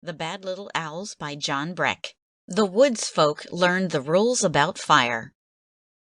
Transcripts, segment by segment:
The Bad Little Owls by John Breck. The Woodsfolk learned the rules about fire.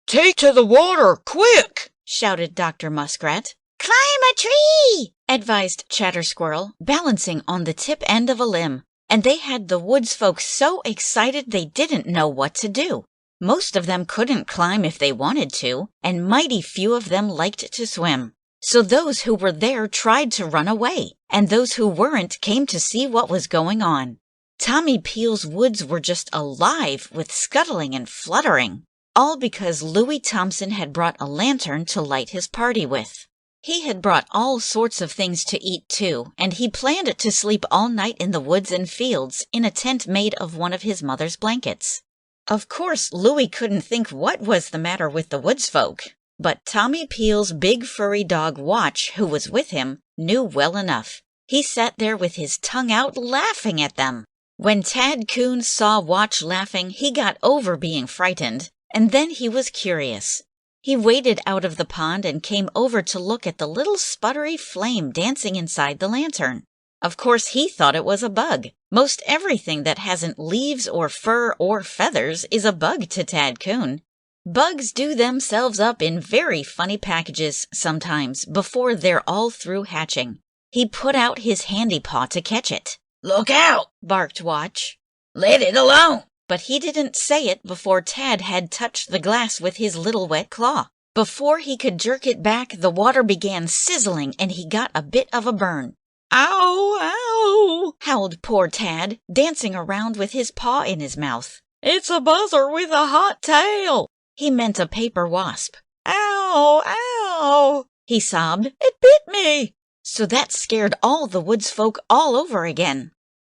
"Take to the water, quick!" shouted Doctor Muskrat. "Climb a tree!" advised Chatter Squirrel, balancing on the tip end of a limb. And they had the Woodsfolk so excited they didn't know what to do. Most of them couldn't climb if they wanted to, and mighty few of them liked to swim. So those who were there tried to run away, and those who weren't came to see what was going on. Tommy Peel's woods were just alive with scuttling and fluttering, all because Louis Thompson had brought a lantern to light his party with. He had brought all sorts of things to eat too, and he planned to sleep all night in the woods and fields in a tent made of one of his mother's blankets. Of course, Louis couldn't think what was the matter with the Woodsfolk. But Tommy Peel's big furry dog Watch, who was with him, knew well enough. He sat there with his tongue out laughing at them. When Tad Coon saw Watch laughing, he got over being frightened, and then he was curious. He waded out of the pond and came over to look at the little sputtery flame dancing inside the lantern. Of course, he thought it was a bug. Most everything that hasn't leaves or fur or feathers is a bug to Tad Coon. Bugs do themselves up in very funny packages sometimes before they're all through hatching. He put out his handy paw to catch it. "Look out!" barked Watch. "Let it alone!" But he didn't say it before Tad had touched the glass with his little wet claw. Before he could jerk it back, the water began sizzling and he got a bit of a burn. "Ow, ow!" howled poor Tad, dancing around with his paw in his mouth. "It's a buzzer with a hot tail!" He meant a paper wasp. "Ow, ow!" he sobbed. "It bit me!" So that scared all the Woodsfolk all over again.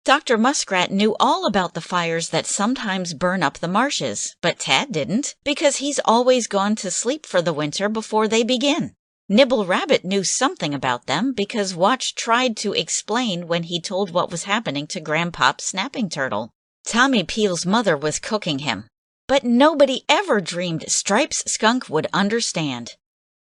Dr. Muskrat knew all about the fires that sometimes burn up the marshes, but Tad didn't, because he's always gone to sleep for the winter before they begin. Nibble Rabbit knew something about them because Watch tried to explain when he told what was happening to Grandpop Snapping Turtle. Tommy Peel's mother was cooking him. But nobody ever dreamed Stripes Skunk would understand.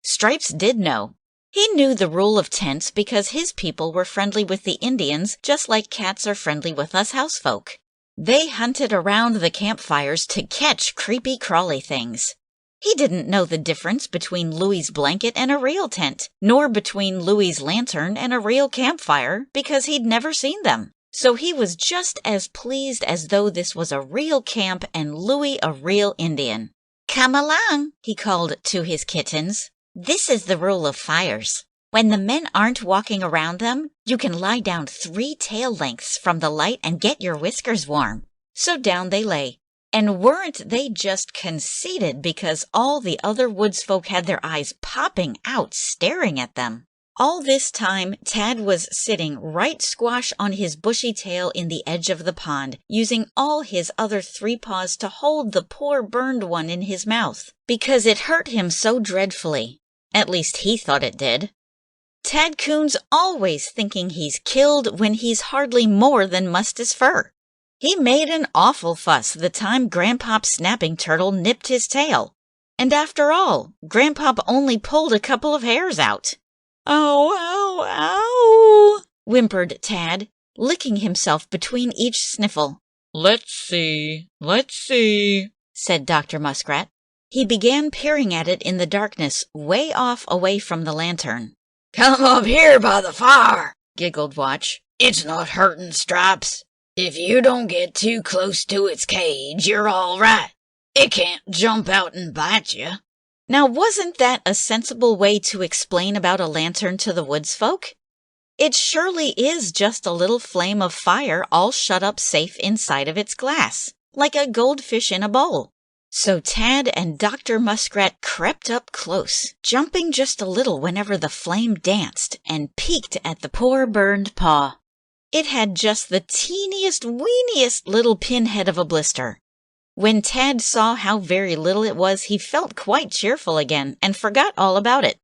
Stripes did know. He knew the rule of tents because his people were friendly with the Indians just like cats are friendly with us housefolk. They hunted around the campfires to catch creepy crawly things. He didn't know the difference between Louie's blanket and a real tent, nor between Louie's lantern and a real campfire because he'd never seen them. So he was just as pleased as though this was a real camp and Louie a real Indian. "Come along," he called to his kittens. "This is the rule of fires. When the men aren't walking around them, you can lie down 3 tail lengths from the light and get your whiskers warm." So down they lay. And weren't they just conceited because all the other Woodsfolk had their eyes popping out staring at them? All this time, Tad was sitting right squash on his bushy tail in the edge of the pond, using all his other 3 paws to hold the poor burned one in his mouth, because it hurt him so dreadfully. At least he thought it did. Tad Coon's always thinking he's killed when he's hardly more than mussed his fur. He made an awful fuss the time Grandpop Snapping Turtle nipped his tail. And after all, Grandpop only pulled a couple of hairs out. "Ow, ow, ow!" whimpered Tad, licking himself between each sniffle. Let's see," said Doctor Muskrat. He began peering at it in the darkness, way off away from the lantern. "Come up here by the fire," giggled Watch. "It's not hurting Stripes. If you don't get too close to its cage, you're all right. It can't jump out and bite you." Now, wasn't that a sensible way to explain about a lantern to the Woodsfolk? It surely is just a little flame of fire all shut up safe inside of its glass, like a goldfish in a bowl. So Tad and Dr. Muskrat crept up close, jumping just a little whenever the flame danced, and peeked at the poor burned paw. It had just the teeniest, weeniest little pinhead of a blister. When Tad saw how very little it was, he felt quite cheerful again and forgot all about it.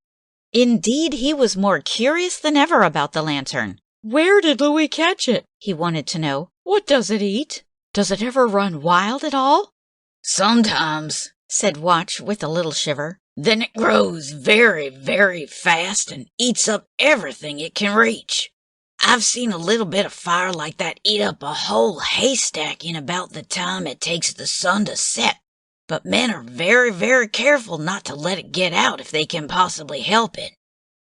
Indeed, he was more curious than ever about the lantern. "Where did Louie catch it?" he wanted to know. "What does it eat? Does it ever run wild at all?" "Sometimes," said Watch with a little shiver. "Then it grows very, very fast and eats up everything it can reach." I've seen a little bit of fire like that eat up a whole haystack in about the time it takes the sun to set. But men are very, very careful not to let it get out if they can possibly help it.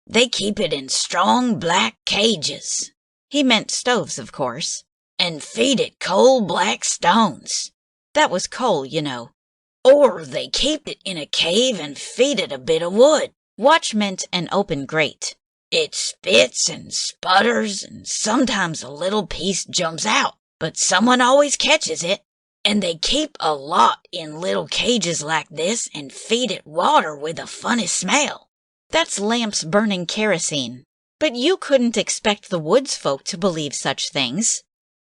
They keep it in strong black cages. He meant stoves, of course. And feed it coal black stones. That was coal, you know. Or they keep it in a cave and feed it a bit of wood. Watch meant an open grate. It spits and sputters, and sometimes a little piece jumps out, but someone always catches it. And they keep a lot in little cages like this and feed it water with a funny smell. That's lamps burning kerosene. But you couldn't expect the Woodsfolk to believe such things.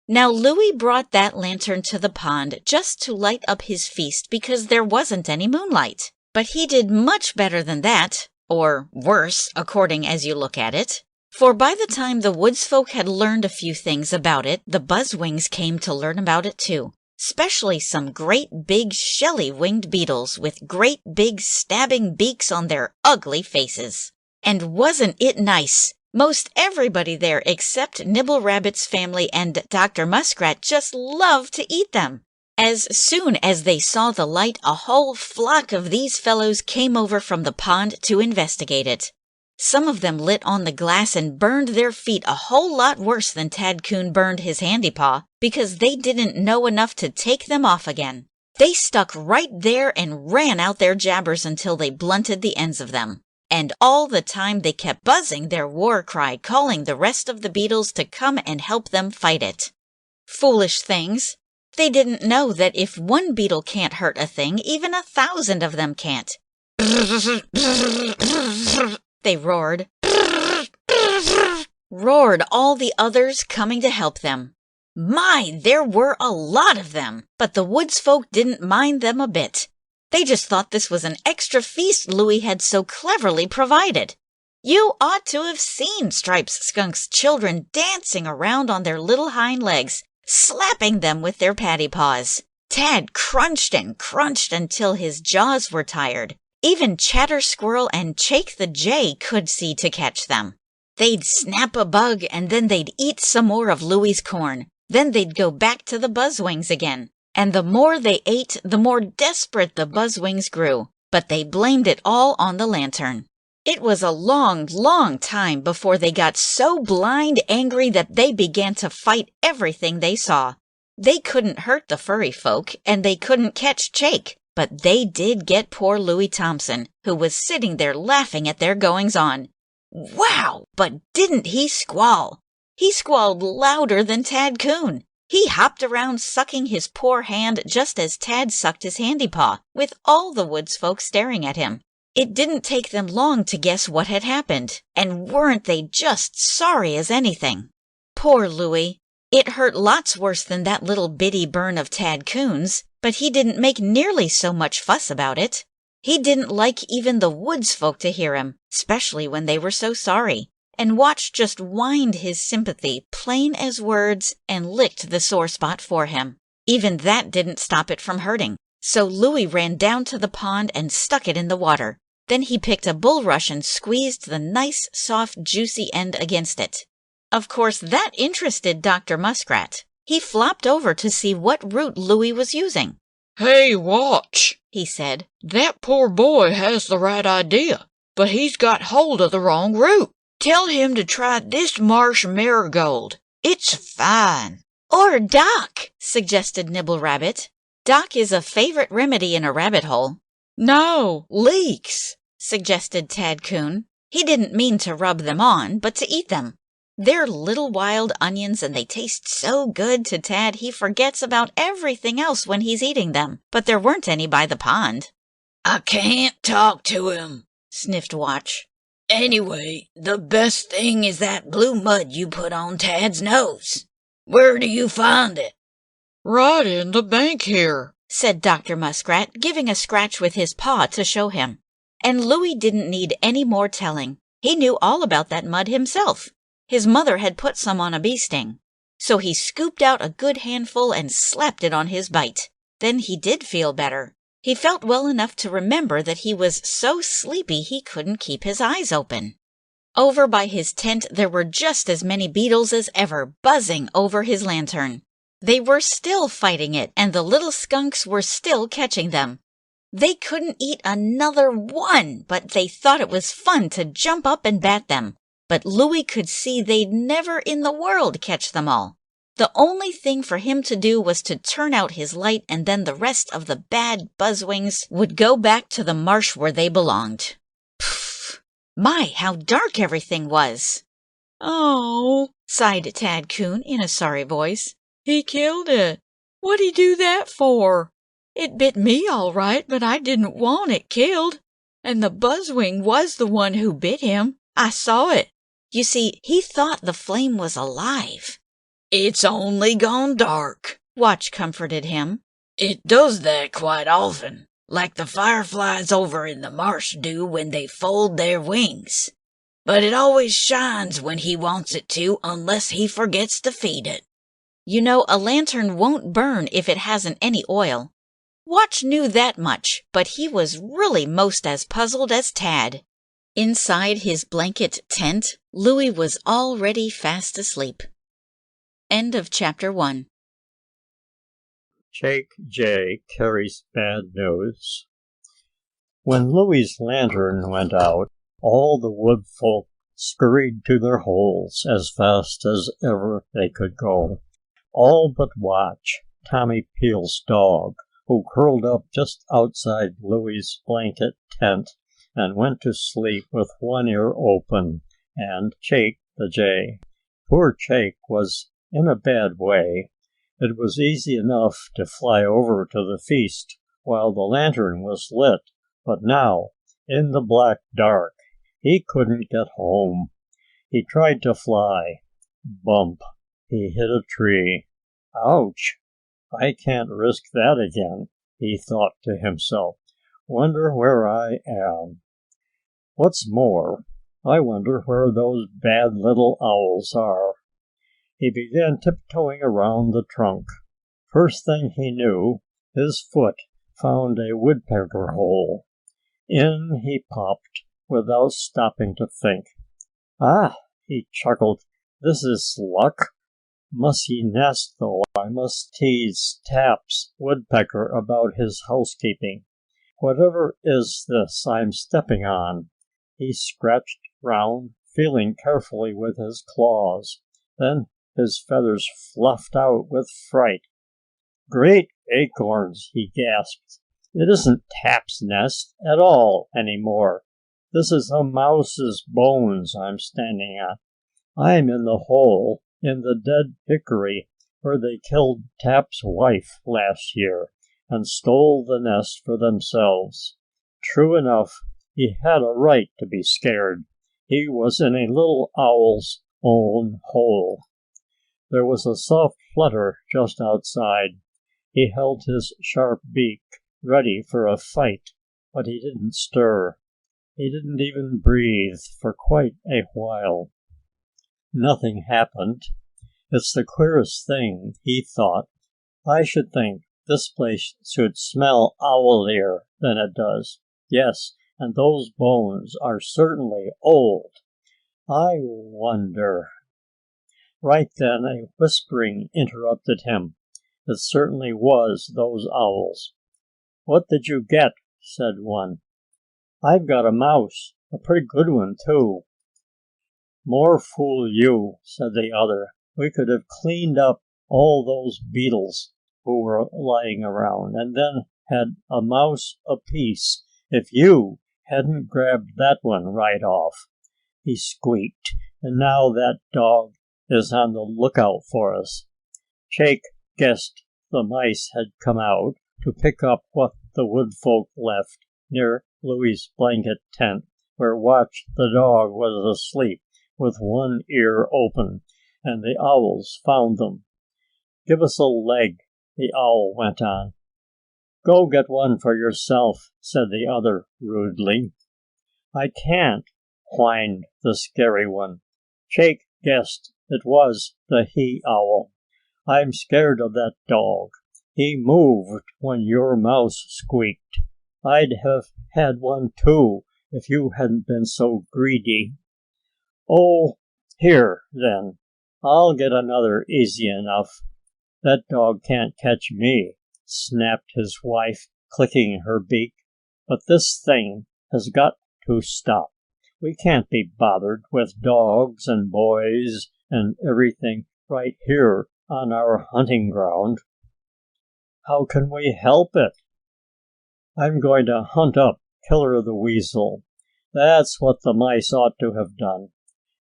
Now Louis brought that lantern to the pond just to light up his feast because there wasn't any moonlight. But he did much better than that, or worse, according as you look at it. For by the time the Woodsfolk had learned a few things about it, the buzzwings came to learn about it too. Especially some great big shelly-winged beetles with great big stabbing beaks on their ugly faces. And wasn't it nice? Most everybody there except Nibble Rabbit's family and Doctor Muskrat just loved to eat them. As soon as they saw the light, a whole flock of these fellows came over from the pond to investigate it. Some of them lit on the glass and burned their feet a whole lot worse than Tad Coon burned his handy paw because they didn't know enough to take them off again. They stuck right there and ran out their jabbers until they blunted the ends of them. And all the time they kept buzzing their war cry, calling the rest of the beetles to come and help them fight it. Foolish things! They didn't know that if one beetle can't hurt a thing, even 1,000 of them can't. They roared. Roared all the others coming to help them. My, there were a lot of them, but the Woodsfolk didn't mind them a bit. They just thought this was an extra feast Louis had so cleverly provided. You ought to have seen Stripes Skunk's children dancing around on their little hind legs, slapping them with their paddy paws. Tad crunched and crunched until his jaws were tired. Even Chatter Squirrel and Chaik Jay could see to catch them. They'd snap a bug and then they'd eat some more of Louie's corn. Then they'd go back to the buzzwings again. And the more they ate, the more desperate the buzzwings grew. But they blamed it all on the lantern. It was a long, long time before they got so blind angry that they began to fight everything they saw. They couldn't hurt the furry folk, and they couldn't catch Chaik. But they did get poor Louis Thompson, who was sitting there laughing at their goings-on. Wow, but didn't he squall! He squalled louder than Tad Coon. He hopped around sucking his poor hand just as Tad sucked his handy paw, with all the Woodsfolk staring at him. It didn't take them long to guess what had happened, and weren't they just sorry as anything? Poor Louis. It hurt lots worse than that little bitty burn of Tad Coon's, but he didn't make nearly so much fuss about it. He didn't like even the Woodsfolk to hear him, especially when they were so sorry, and Watch just whined his sympathy, plain as words, and licked the sore spot for him. Even that didn't stop it from hurting, so Louis ran down to the pond and stuck it in the water. Then he picked a bulrush and squeezed the nice, soft, juicy end against it. Of course, that interested Doctor Muskrat. He flopped over to see what root Louis was using. "Hey, Watch," he said. "that poor boy has the right idea, but he's got hold of the wrong root. Tell him to try this marsh marigold. It's fine." "Or Doc," suggested Nibble Rabbit. Doc is a favorite remedy in a rabbit hole. "No, leeks," suggested Tad Coon. He didn't mean to rub them on, but to eat them. They're little wild onions, and they taste so good to Tad he forgets about everything else when he's eating them. But there weren't any by the pond. "I can't talk to him," sniffed Watch. "Anyway, the best thing is that blue mud you put on Tad's nose. Where do you find it?" "Right in the bank here," said Dr. Muskrat, giving a scratch with his paw to show him. And Louis didn't need any more telling. He knew all about that mud himself. His mother had put some on a bee sting. So he scooped out a good handful and slapped it on his bite. Then he did feel better. He felt well enough to remember that he was so sleepy he couldn't keep his eyes open. Over by his tent, there were just as many beetles as ever buzzing over his lantern. They were still fighting it, and the little skunks were still catching them. They couldn't eat another one, but they thought it was fun to jump up and bat them. But Louie could see they'd never in the world catch them all. The only thing for him to do was to turn out his light, and then the rest of the bad buzzwings would go back to the marsh where they belonged. Pfft! My, how dark everything was! Oh, sighed Tad Coon in a sorry voice. he killed it. What'd he do that for? It bit me all right, but I didn't want it killed. And the buzzwing was the one who bit him. I saw it. You see, he thought the flame was alive. It's only gone dark, Watch comforted him. It does that quite often, like the fireflies over in the marsh do when they fold their wings. But it always shines when he wants it to, unless he forgets to feed it. You know, a lantern won't burn if it hasn't any oil. Watch knew that much, but he was really most as puzzled as Tad. Inside his blanket tent, Louie was already fast asleep. End of Chapter 1. Chaik Jay carries bad news. When Louie's lantern went out, all the woodfolk scurried to their holes as fast as ever they could go. All but Watch, Tommy Peel's dog, who curled up just outside Louie's blanket tent and went to sleep with one ear open, and Chaik the Jay. Poor Chaik was in a bad way. It was easy enough to fly over to the feast while the lantern was lit, but now, in the black dark, he couldn't get home. He tried to fly. Bump! He hit a tree. Ouch! I can't risk that again, he thought to himself. Wonder where I am. What's more, I wonder where those bad little owls are. He began tiptoeing around the trunk. First thing he knew, his foot found a woodpecker hole. In he popped without stopping to think. Ah, he chuckled, this is luck. Musty nest, though. I must tease Taps Woodpecker about his housekeeping. Whatever is this I'm stepping on? He scratched round, feeling carefully with his claws. Then his feathers fluffed out with fright. Great acorns, he gasped. It isn't Tap's nest at all any more. This is a mouse's bones I'm standing on. I'm in the hole in the dead hickory where they killed Tap's wife last year and stole the nest for themselves. True enough, he had a right to be scared. He was in a little owl's own hole. There was a soft flutter just outside. He held his sharp beak ready for a fight, but he didn't stir. He didn't even breathe for quite a while. Nothing happened. It's the queerest thing, he thought. I should think this place should smell owlier than it does. Yes, and those bones are certainly old. I wonder. Right then a whispering interrupted him. It certainly was those owls. What did you get? Said one. I've got a mouse, a pretty good one too. More fool you, said the other. We could have cleaned up all those beetles who were lying around and then had a mouse apiece if you hadn't grabbed that one right off. He squeaked, and now that dog is on the lookout for us. Chaik guessed the mice had come out to pick up what the woodfolk left near Louie's blanket tent, where Watch the dog was asleep with one ear open, and the owls found them. Give us a leg, the owl went on. Go get one for yourself, said the other rudely. I can't, whined the scary one. Chaik guessed it was the he-owl. I'm scared of that dog. He moved when your mouse squeaked. I'd have had one too if you hadn't been so greedy. "Oh, here, then. I'll get another easy enough. That dog can't catch me," snapped his wife, clicking her beak. "But this thing has got to stop. We can't be bothered with dogs and boys and everything right here on our hunting ground." "How can we help it?" "I'm going to hunt up Killer the Weasel. That's what the mice ought to have done.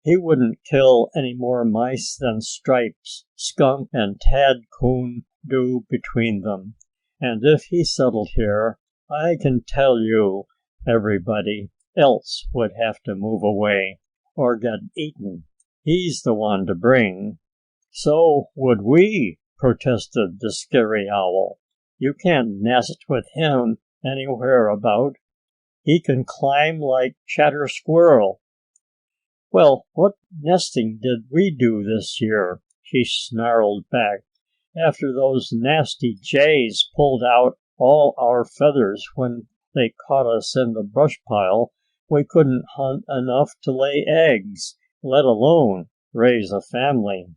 He wouldn't kill any more mice than Stripes, Skunk, and Tad Coon do between them. And if he settled here, I can tell you everybody else would have to move away or get eaten. He's the one to bring." "So would we," protested the scary owl. "You can't nest with him anywhere about. He can climb like Chatter Squirrel." "Well, what nesting did we do this year?" she snarled back. "After those nasty jays pulled out all our feathers when they caught us in the brush pile, we couldn't hunt enough to lay eggs, let alone raise a family."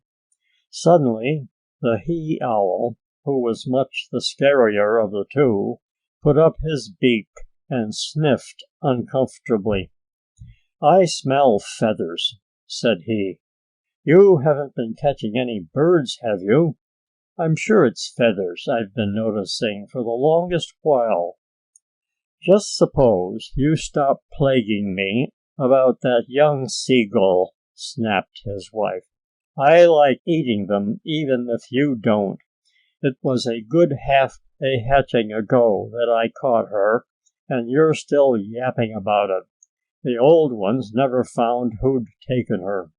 Suddenly the he owl, who was much the scarier of the two, put up his beak and sniffed uncomfortably. "I smell feathers," said he. "You haven't been catching any birds, have you? I'm sure it's feathers I've been noticing for the longest while." "Just suppose you stop plaguing me about that young seagull," snapped his wife. "I like eating them even if you don't. It was a good half a hatching ago that I caught her, and you're still yapping about it. The old ones never found who'd taken her."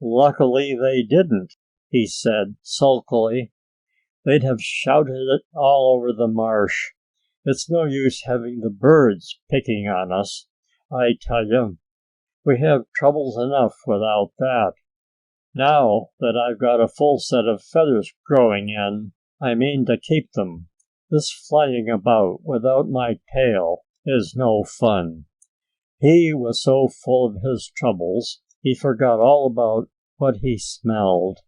"Luckily they didn't," he said sulkily. "They'd have shouted it all over the marsh. It's no use having the birds picking on us. I tell you, we have troubles enough without that. Now that I've got a full set of feathers growing in, I mean to keep them. This flying about without my tail is no fun." He was so full of his troubles he forgot all about what he smelled.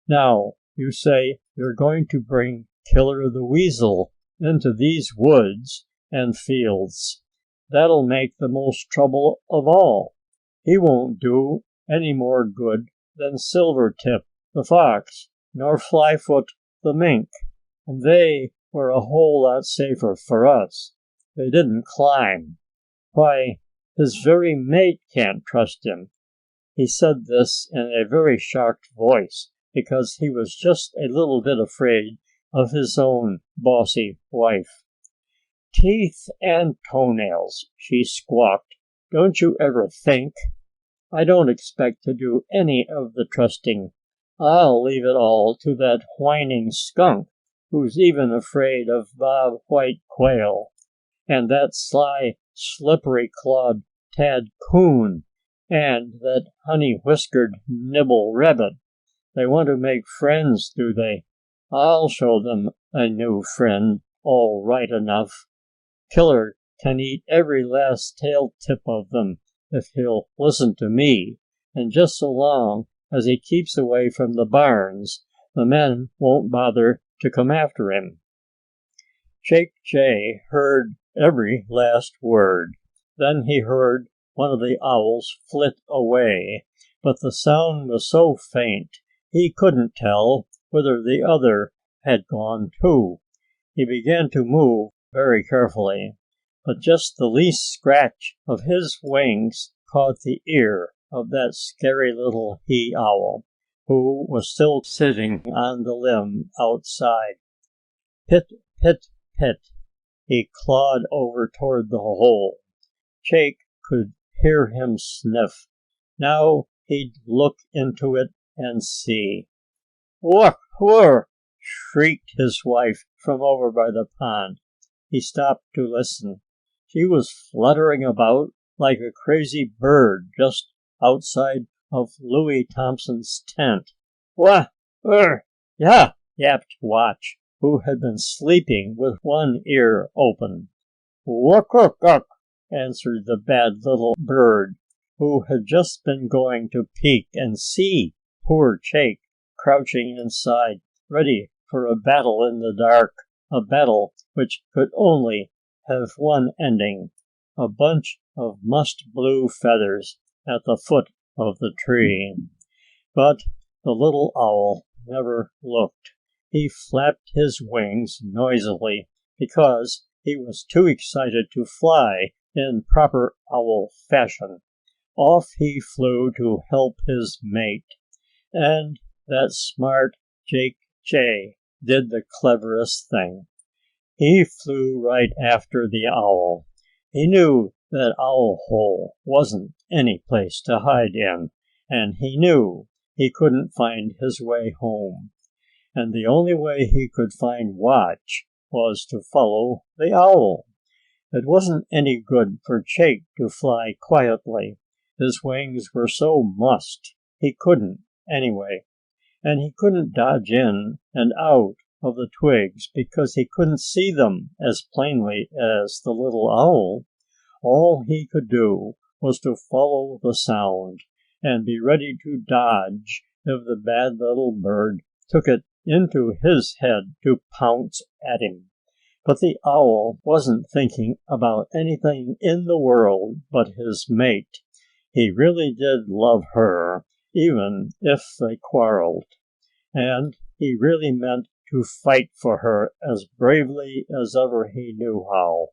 "Now, you say you're going to bring Killer the Weasel into these woods and fields. That'll make the most trouble of all. He won't do any more good than Silvertip the Fox, nor Flyfoot the Mink, and they were a whole lot safer for us. They didn't climb. Why, his very mate can't trust him." He said this in a very shocked voice because he was just a little bit afraid of his own bossy wife. "Teeth and toenails!" she squawked. "Don't you ever think? I don't expect to do any of the trusting. I'll leave it all to that whining skunk who's even afraid of Bob White Quail, and that sly, slippery-clawed Tad Coon, and that honey-whiskered Nibble Rabbit. They want to make friends, do they? I'll show them a new friend, all right enough. Killer can eat every last tail tip of them if he'll listen to me, and just so long as he keeps away from the barns, the men won't bother to come after him." Chaik Jay heard every last word. Then he heard one of the owls flit away, but the sound was so faint he couldn't tell whether the other had gone too. He began to move very carefully, but just the least scratch of his wings caught the ear of that scary little he owl, who was still sitting on the limb outside. Pit, pit, pit. He clawed over toward the hole. Chaik could hear him sniff. Now he'd look into it and see. "Look, whir!" shrieked his wife from over by the pond. He stopped to listen. She was fluttering about like a crazy bird just outside of Louis Thompson's tent. "Wah! Yeah!" yapped Watch, who had been sleeping with one ear open. "Wuck, wuck, wuck!" answered the bad little bird. who had just been going to peek and see poor Chaik crouching inside, ready for a battle in the dark, a battle which could only have one ending, a bunch of musk blue feathers at the foot of the tree. But the little owl never looked. He flapped his wings noisily because he was too excited to fly in proper owl fashion. Off he flew to help his mate, and that smart Chaik Jay did the cleverest thing. He flew right after the owl. He knew that owl hole wasn't any place to hide in, and he knew he couldn't find his way home. And the only way he could find Watch was to follow the owl. It wasn't any good for Chaik to fly quietly. His wings were so mussed he couldn't anyway. And he couldn't dodge in and out of the twigs because he couldn't see them as plainly as the little owl. All he could do was to follow the sound and be ready to dodge if the bad little bird took it into his head to pounce at him. But the owl wasn't thinking about anything in the world but his mate. He really did love her, even if they quarreled. And he really meant to fight for her as bravely as ever he knew how.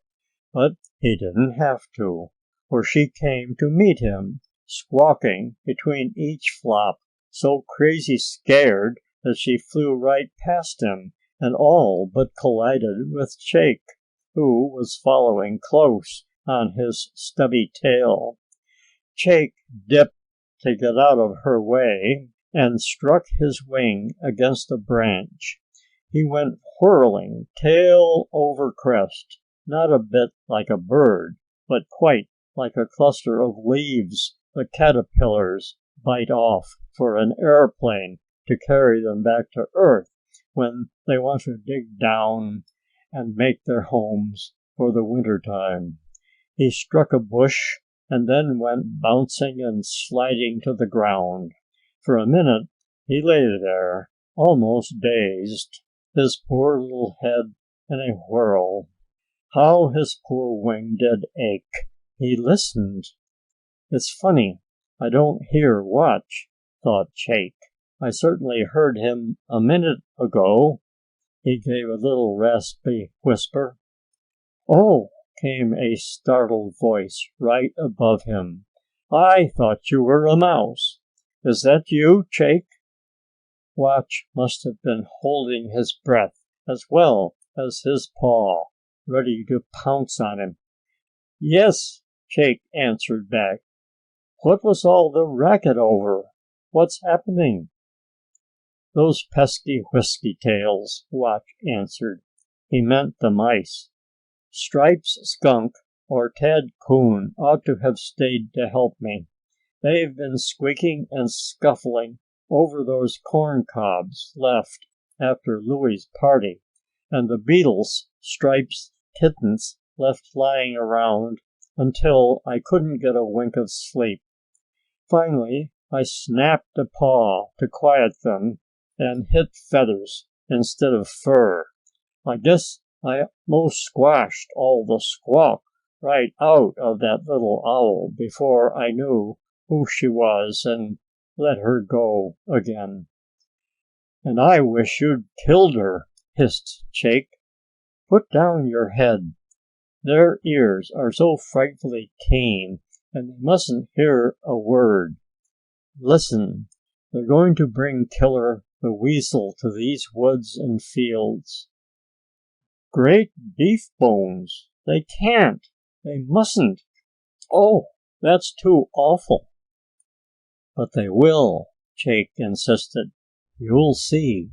But he didn't have to, for she came to meet him, squawking between each flop, so crazy scared that she flew right past him and all but collided with Chaik, who was following close on his stubby tail. Chaik dipped to get out of her way and struck his wing against a branch. He went whirling tail over crest, not a bit like a bird, but quite like a cluster of leaves the caterpillars bite off for an airplane to carry them back to Earth when they want to dig down and make their homes for the winter time. He struck a bush and then went bouncing and sliding to the ground. For a minute he lay there, almost dazed, his poor little head in a whirl. How his poor wing did ache! He listened. It's funny I don't hear Watch, thought Chaik. I certainly heard him a minute ago. He gave a little raspy whisper. "Oh!" came a startled voice right above him. "I thought you were a mouse. Is that you, Chaik?" Watch must have been holding his breath as well as his paw, ready to pounce on him. "Yes," Chaik answered back. "What was all the racket over? What's happening?" "Those pesky whisky tails," Watch answered. He meant the mice. "Stripes Skunk or Tad Coon ought to have stayed to help me. They've been squeaking and scuffling over those corn cobs left after Louie's party, and the beetles Stripes' kittens left lying around until I couldn't get a wink of sleep. Finally I snapped a paw to quiet them and hit feathers instead of fur. I guess I most squashed all the squawk right out of that little owl before I knew who she was and let her go again." "And I wish you'd killed her," hissed Chaik. "Put down your head. Their ears are so frightfully keen and they mustn't hear a word. Listen, they're going to bring Killer the Weasel to these woods and fields." "Great beef bones! They can't! They mustn't! Oh, that's too awful!" "But they will," Chaik insisted. "You'll see.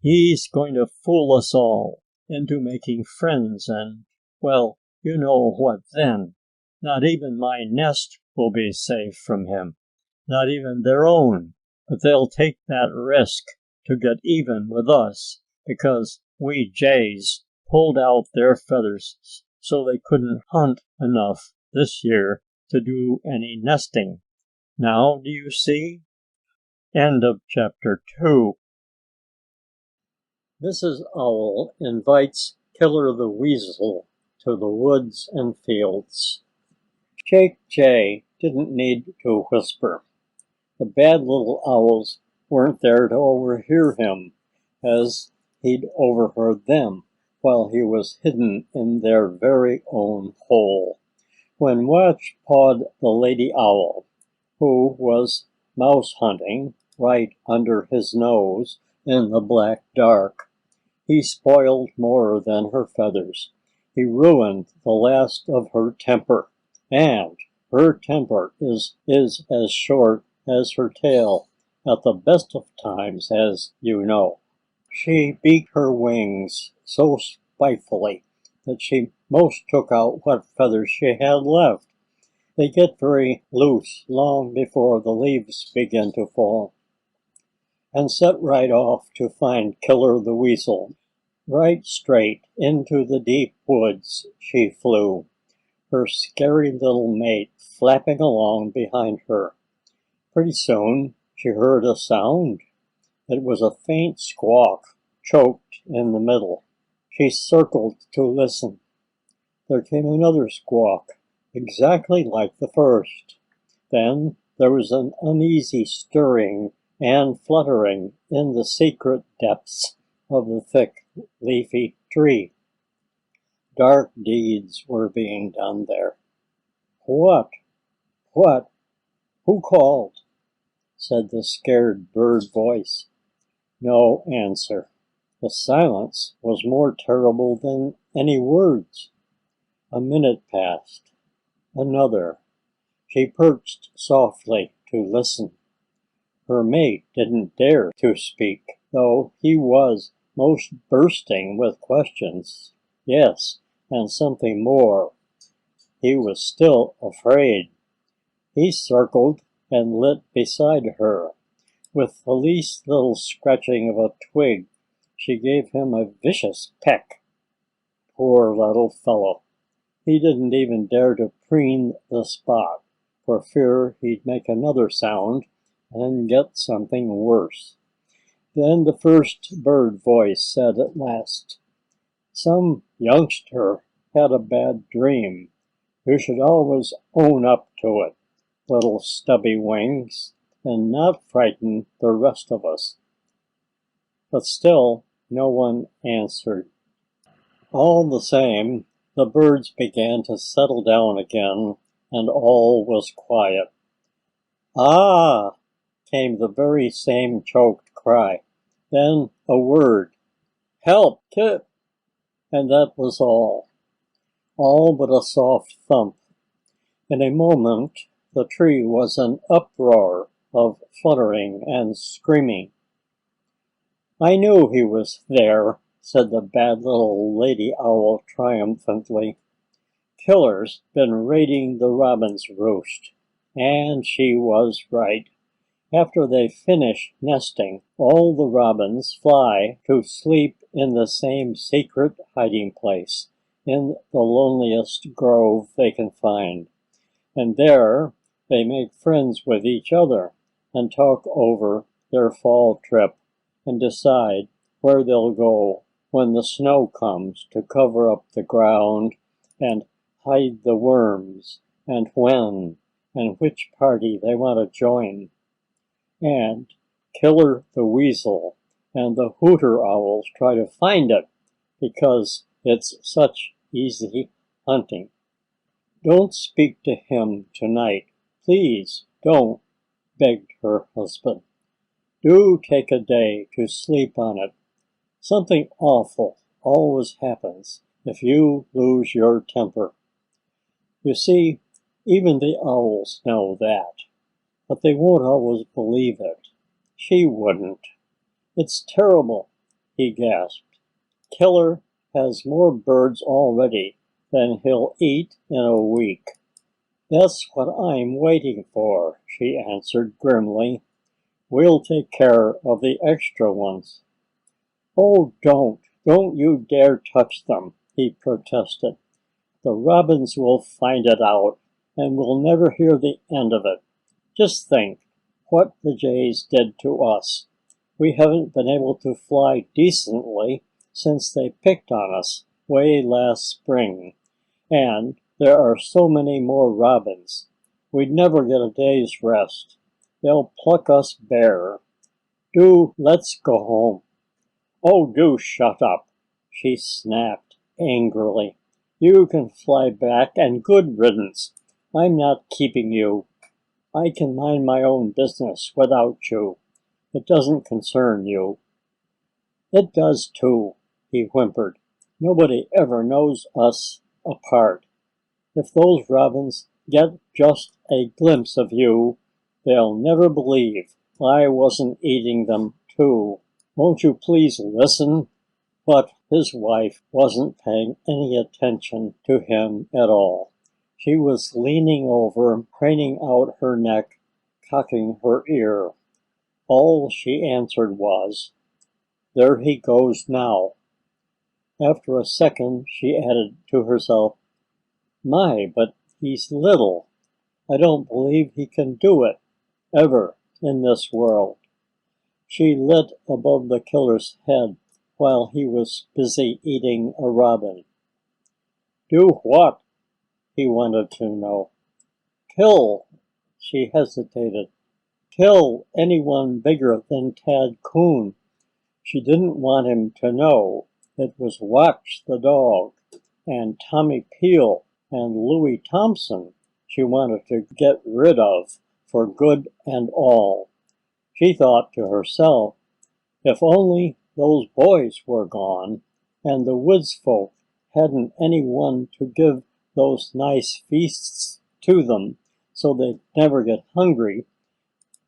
He's going to fool us all into making friends and, well, you know what then. Not even my nest will be safe from him. Not even their own. But they'll take that risk to get even with us because we Jays pulled out their feathers so they couldn't hunt enough this year to do any nesting. Now do you see? End of chapter 2. Mrs. Owl invites Killer the Weasel to the woods and fields. Chaik Jay didn't need to whisper. The bad little owls weren't there to overhear him, as he'd overheard them while he was hidden in their very own hole. When Watch pawed the lady owl, who was mouse hunting right under his nose in the black dark, he spoiled more than her feathers. He ruined the last of her temper, and her temper is as short as her tail at the best of times, as you know. She beat her wings so spitefully that she most took out what feathers she had left. They get very loose long before the leaves begin to fall. And set right off to find Killer the Weasel. Right straight into the deep woods she flew, her scary little mate flapping along behind her. Pretty soon she heard a sound. It was a faint squawk, choked in the middle. She circled to listen. There came another squawk, exactly like the first. Then there was an uneasy stirring and fluttering in the secret depths of the thick, leafy tree. Dark deeds were being done there. What? What? Who called? Said the scared bird voice. No answer. The silence was more terrible than any words. A minute passed. Another. She perched softly to listen. Her mate didn't dare to speak, though he was most bursting with questions. Yes, and something more. He was still afraid. He circled and lit beside her. With the least little scratching of a twig, she gave him a vicious peck. Poor little fellow! He didn't even dare to preen the spot, for fear he'd make another sound and get something worse. Then the first bird voice said at last, "Some youngster had a bad dream. You should always own up to it, little stubby wings, and not frighten the rest of us." But still no one answered. All the same, the birds began to settle down again, and all was quiet. "Ah!" came the very same choked cry. Then a word, "Help! Tip!" And that was all. All but a soft thump. In a moment the tree was an uproar of fluttering and screaming. "I knew he was there," said the bad little lady owl triumphantly. "Killer's been raiding the robin's roost." And she was right. After they finish nesting, all the robins fly to sleep in the same secret hiding place, in the loneliest grove they can find. And there they make friends with each other and talk over their fall trip and decide where they'll go when the snow comes to cover up the ground and hide the worms, and when and which party they want to join. And Killer the Weasel and the Hooter Owls try to find it because it's such easy hunting. "Don't speak to him tonight. Please don't," begged her husband. "Do take a day to sleep on it. Something awful always happens if you lose your temper." You see, even the owls know that, but they won't always believe it. She wouldn't. "It's terrible," he gasped. "Killer has more birds already than he'll eat in a week." "That's what I'm waiting for," she answered grimly. "We'll take care of the extra ones." "Oh, don't you dare touch them," he protested. "The robins will find it out, and we'll never hear the end of it. Just think what the Jays did to us. We haven't been able to fly decently since they picked on us way last spring. And there are so many more robins. We'd never get a day's rest. They'll pluck us bare. Do let's go home." "Oh, do shut up," she snapped angrily. "You can fly back and good riddance. I'm not keeping you. I can mind my own business without you. It doesn't concern you." "It does too," he whimpered. "Nobody ever knows us apart. If those robins get just a glimpse of you, they'll never believe I wasn't eating them too. Won't you please listen?" But his wife wasn't paying any attention to him at all. She was leaning over, craning out her neck, cocking her ear. All she answered was, "There he goes now." After a second she added to herself, "My, but he's little. I don't believe he can do it, ever, in this world." She lit above the killer's head while he was busy eating a robin. "Do what?" he wanted to know. "Kill," she hesitated. "Kill anyone bigger than Tad Coon." She didn't want him to know it was Watch the dog and Tommy Peel and Louie Thompson she wanted to get rid of for good and all. She thought to herself, if only those boys were gone and the Woodsfolk hadn't anyone to give those nice feasts to them so they'd never get hungry,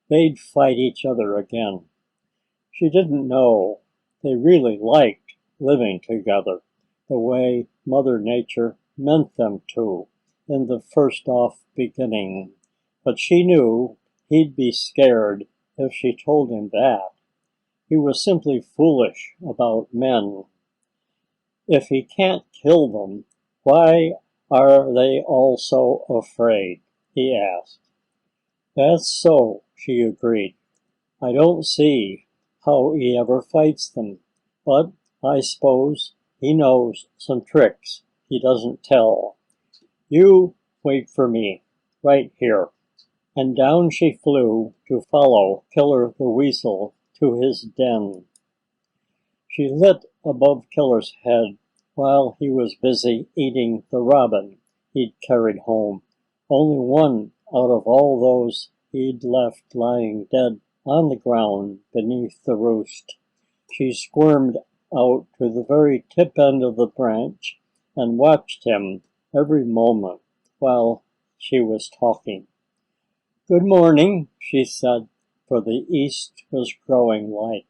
they'd fight each other again. She didn't know they really liked living together the way Mother Nature meant them to in the first off beginning, but she knew he'd be scared if she told him that. He was simply foolish about men. If he can't kill them, why are they all so afraid? He asked. "That's so," she agreed. "I don't see how he ever fights them, but I suppose he knows some tricks he doesn't tell. You wait for me, right here." And down she flew to follow Killer the Weasel to his den. She lit above Killer's head while he was busy eating the robin he'd carried home, only one out of all those he'd left lying dead on the ground beneath the roost. She squirmed out to the very tip end of the branch and watched him every moment while she was talking. "Good morning," she said, for the east was growing light.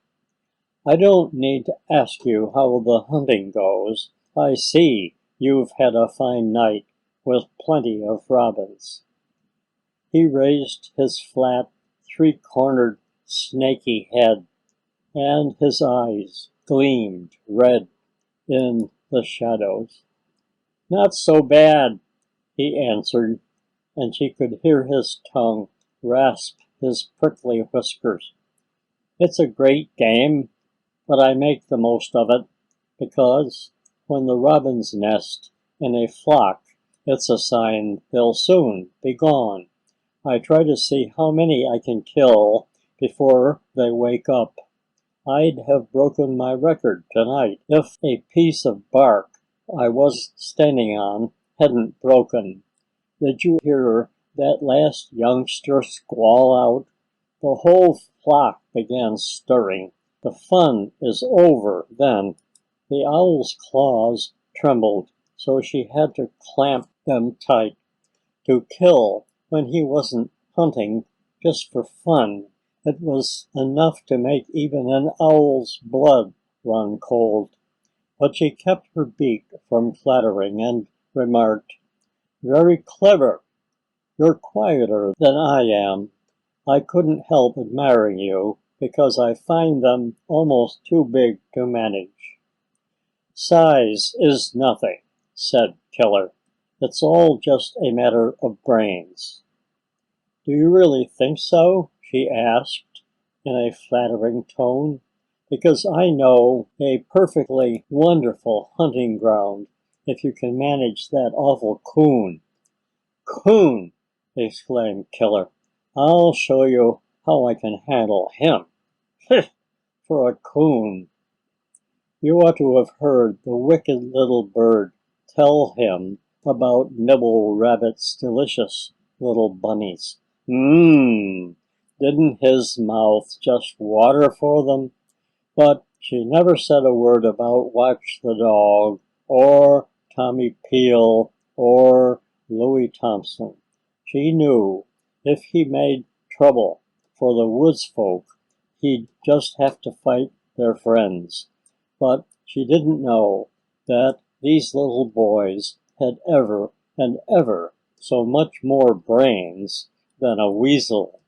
"I don't need to ask you how the hunting goes. I see you've had a fine night with plenty of robins." He raised his flat, three-cornered, snaky head, and his eyes gleamed red in the shadows. "Not so bad," he answered, and she could hear his tongue rasp his prickly whiskers. "It's a great game, but I make the most of it, because when the robins nest in a flock, it's a sign they'll soon be gone. I try to see how many I can kill before they wake up. I'd have broken my record tonight if a piece of bark I was standing on hadn't broken. Did you hear that last youngster squall out? The whole flock began stirring. The fun is over then." The owl's claws trembled, so she had to clamp them tight. To kill when he wasn't hunting just for fun, it was enough to make even an owl's blood run cold. But she kept her beak from flattering and remarked, "Very clever. You're quieter than I am. I couldn't help admiring you because I find them almost too big to manage." "Size is nothing," said Killer. "It's all just a matter of brains." "Do you really think so?" she asked in a flattering tone. "Because I know a perfectly wonderful hunting ground if you can manage that awful Coon." "Coon!" exclaimed Killer. "I'll show you how I can handle him. For a Coon!" You ought to have heard the wicked little bird tell him about Nibble Rabbit's delicious little bunnies. Mmm! Didn't his mouth just water for them? But she never said a word about Watch the Dog, or Tommy Peel, or Louis Thompson. She knew if he made trouble for the Woodsfolk, he'd just have to fight their friends. But she didn't know that these little boys had ever and ever so much more brains than a weasel.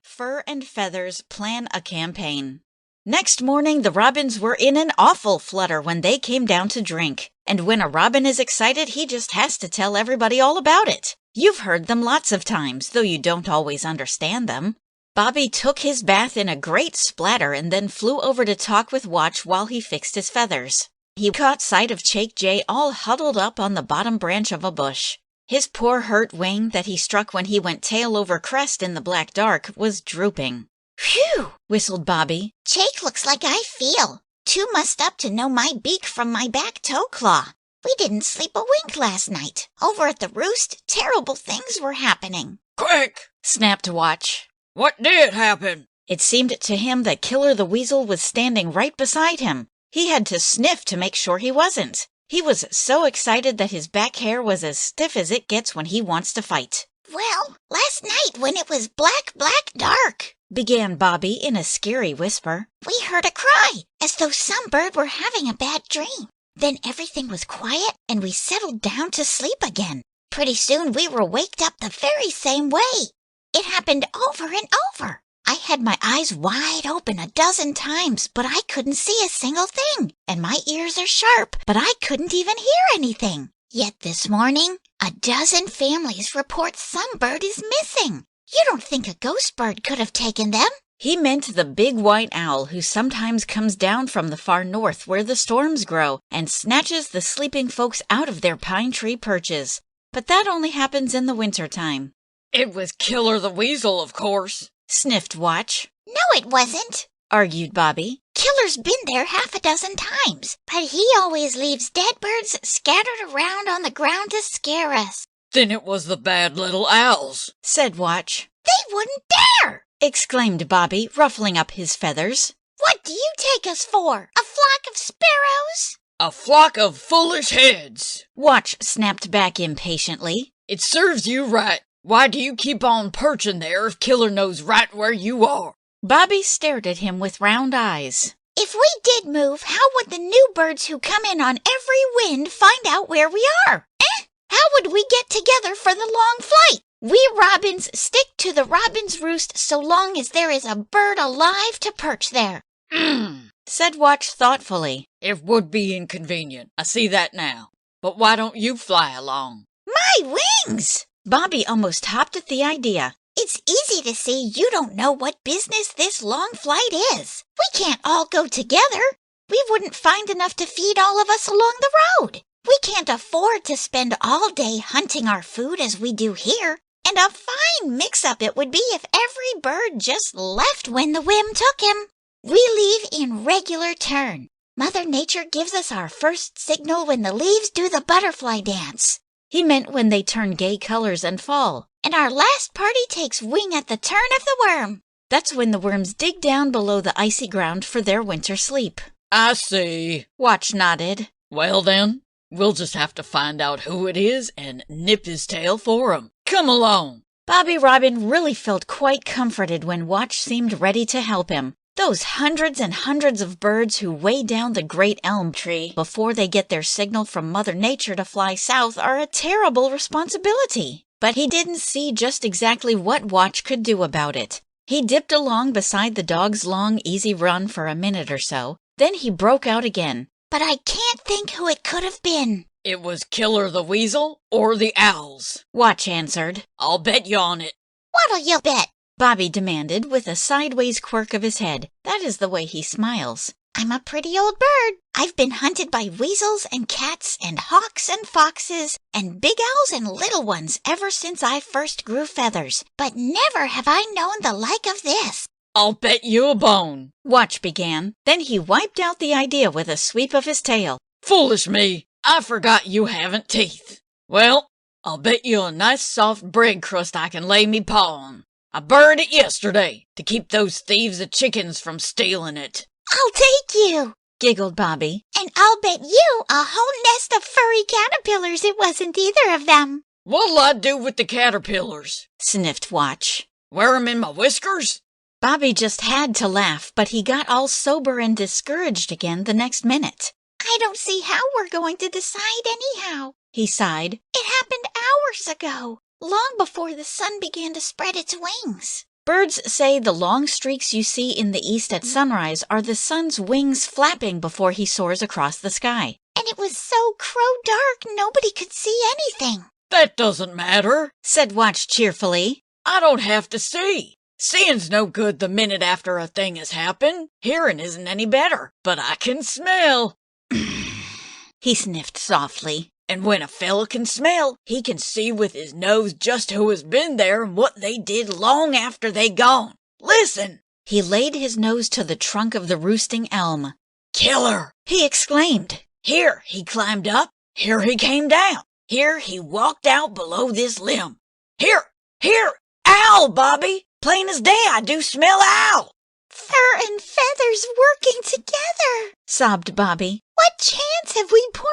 Fur and Feathers plan a campaign. Next morning, the robins were in an awful flutter when they came down to drink. And when a robin is excited, he just has to tell everybody all about it. You've heard them lots of times, though you don't always understand them. Bobby took his bath in a great splatter and then flew over to talk with Watch while he fixed his feathers. He caught sight of Chaik Jay all huddled up on the bottom branch of a bush. His poor hurt wing that he struck when he went tail over crest in the black dark was drooping. Phew! Whistled Bobby. Chaik looks like I feel. Too mussed up to know my beak from my back toe claw. We didn't sleep a wink last night. Over at the roost, terrible things were happening. Quick! Snapped Watch. What did happen? It seemed to him that Killer the Weasel was standing right beside him. He had to sniff to make sure he wasn't. He was so excited that his back hair was as stiff as it gets when he wants to fight. Well, last night when it was black dark, began Bobby in a scary whisper, we heard a cry, as though some bird were having a bad dream. Then everything was quiet and we settled down to sleep again. Pretty soon we were waked up the very same way. It happened over and over. I had my eyes wide open a dozen times, but I couldn't see a single thing. And my ears are sharp, but I couldn't even hear anything. Yet this morning, a dozen families report some bird is missing. You don't think a ghost bird could have taken them? He meant the big white owl who sometimes comes down from the far north where the storms grow and snatches the sleeping folks out of their pine tree perches. But that only happens in the winter time. It was Killer the Weasel, of course. Sniffed Watch. No, it wasn't, argued Bobby. Killer's been there half a dozen times, but he always leaves dead birds scattered around on the ground to scare us. Then it was the bad little owls, said Watch. They wouldn't dare, exclaimed Bobby, ruffling up his feathers. What do you take us for? A flock of sparrows? a flock of foolish heads. Watch snapped back impatiently. It serves you right. Why do you keep on perching there if Killer knows right where you are? Bobby stared at him with round eyes. If we did move, how would the new birds who come in on every wind find out where we are? How would we get together for the long flight? We robins stick to the robin's roost so long as there is a bird alive to perch there. Said Watch thoughtfully. It would be inconvenient. I see that now. But why don't you fly along? My wings! Bobby almost hopped at the idea. It's easy to see you don't know what business this long flight is. We can't all go together. We wouldn't find enough to feed all of us along the road. We can't afford to spend all day hunting our food as we do here. And a fine mix-up it would be if every bird just left when the whim took him. We leave in regular turn. Mother Nature gives us our first signal when the leaves do the butterfly dance. He meant when they turn gay colors and fall. And our last party takes wing at the turn of the worm. That's when the worms dig down below the icy ground for their winter sleep. I see. Watch nodded. Well then, we'll just have to find out who it is and nip his tail for him. Come along. Bobby Robin really felt quite comforted when Watch seemed ready to help him. Those hundreds and hundreds of birds who weigh down the great elm tree before they get their signal from Mother Nature to fly south are a terrible responsibility. But he didn't see just exactly what Watch could do about it. He dipped along beside the dog's long, easy run for a minute or so. Then he broke out again. But I can't think who it could have been. It was Killer the Weasel or the owls. Watch answered. I'll bet you on it. What'll you bet? Bobby demanded with a sideways quirk of his head. That is the way he smiles. I'm a pretty old bird. I've been hunted by weasels and cats and hawks and foxes and big owls and little ones ever since I first grew feathers. But never have I known the like of this. I'll bet you a bone, Watch began. Then he wiped out the idea with a sweep of his tail. Foolish me, I forgot you haven't teeth. Well, I'll bet you a nice soft bread crust I can lay me paw on. I buried it yesterday to keep those thieves of chickens from stealing it. I'll take you, giggled Bobby. And I'll bet you a whole nest of furry caterpillars it wasn't either of them. What'll I do with the caterpillars? Sniffed Watch. Wear 'em in my whiskers? Bobby just had to laugh, but he got all sober and discouraged again the next minute. I don't see how we're going to decide anyhow, he sighed. It happened hours ago, long before the sun began to spread its wings. Birds say the long streaks you see in the east at sunrise are the sun's wings flapping before he soars across the sky. And it was so crow-dark nobody could see anything. That doesn't matter, said Watch cheerfully. I don't have to see. Seeing's no good the minute after a thing has happened. Hearing isn't any better, but I can smell. He sniffed softly. And when a fella can smell, he can see with his nose just who has been there and what they did long after they gone. Listen! He laid his nose to the trunk of the roosting elm. Killer! He exclaimed. Here he climbed up. Here he came down. Here he walked out below this limb. Here! Owl, Bobby! Plain as day I do smell owl! Fur and feathers working together, sobbed Bobby. What chance have we poor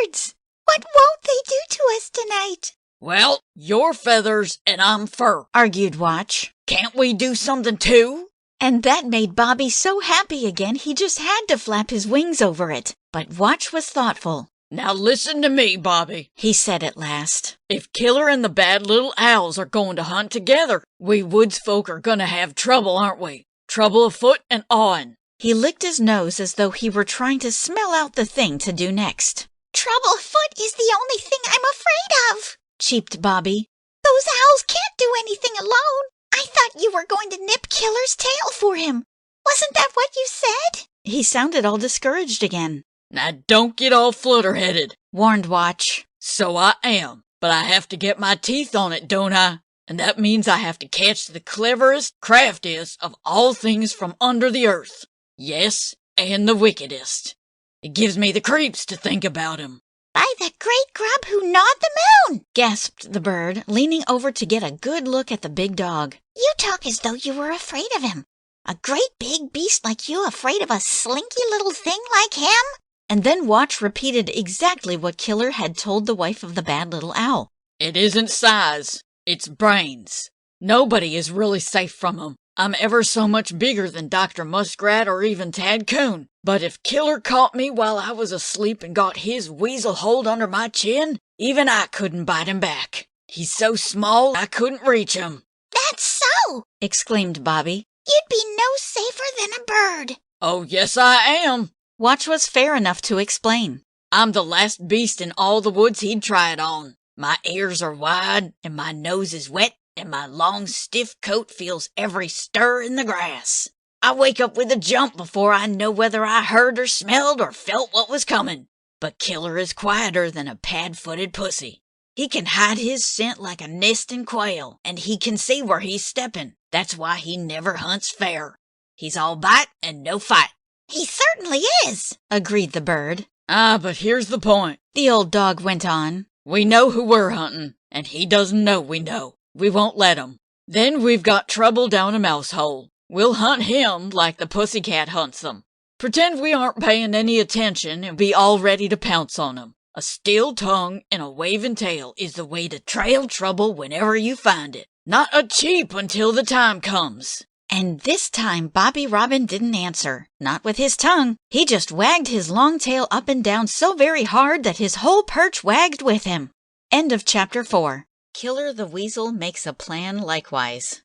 birds? What won't they do to us tonight? Well, you're feathers and I'm fur, argued Watch. Can't we do something too? And that made Bobby so happy again he just had to flap his wings over it. But Watch was thoughtful. Now listen to me, Bobby, he said at last. If Killer and the bad little owls are going to hunt together, we Woodsfolk are going to have trouble, aren't we? Trouble afoot and on. He licked his nose as though he were trying to smell out the thing to do next. Trouble afoot is the only thing I'm afraid of, cheeped Bobby. Those owls can't do anything alone. I thought you were going to nip Killer's tail for him. Wasn't that what you said? He sounded all discouraged again. Now don't get all flutter-headed, warned Watch. So I am, but I have to get my teeth on it, don't I? And that means I have to catch the cleverest, craftiest of all things from under the earth. Yes, and the wickedest. It gives me the creeps to think about him. By the great grub who gnawed the moon, gasped the bird, leaning over to get a good look at the big dog. You talk as though you were afraid of him. A great big beast like you afraid of a slinky little thing like him? And then Watch repeated exactly what Killer had told the wife of the bad little owl. It isn't size, it's brains. Nobody is really safe from him. I'm ever so much bigger than Doctor Muskrat or even Tad Coon. But if Killer caught me while I was asleep and got his weasel hold under my chin, even I couldn't bite him back. He's so small I couldn't reach him. That's so, exclaimed Bobby. You'd be no safer than a bird. Oh, yes, I am. Watch was fair enough to explain. I'm the last beast in all the woods he'd try it on. My ears are wide, and my nose is wet, and my long, stiff coat feels every stir in the grass. I wake up with a jump before I know whether I heard or smelled or felt what was coming. But Killer is quieter than a pad-footed pussy. He can hide his scent like a nesting quail, and he can see where he's stepping. That's why he never hunts fair. He's all bite and no fight. He certainly is, agreed the bird. But here's the point, the old dog went on. We know who we're hunting, and he doesn't know we know. We won't let him. Then we've got trouble down a mouse hole. We'll hunt him like the pussycat hunts them. Pretend we aren't paying any attention and be all ready to pounce on him. A still tongue and a waving tail is the way to trail trouble whenever you find it. Not a cheep until the time comes. And this time Bobby Robin didn't answer. Not with his tongue. He just wagged his long tail up and down so very hard that his whole perch wagged with him. End of chapter 4. Killer the Weasel makes a plan likewise.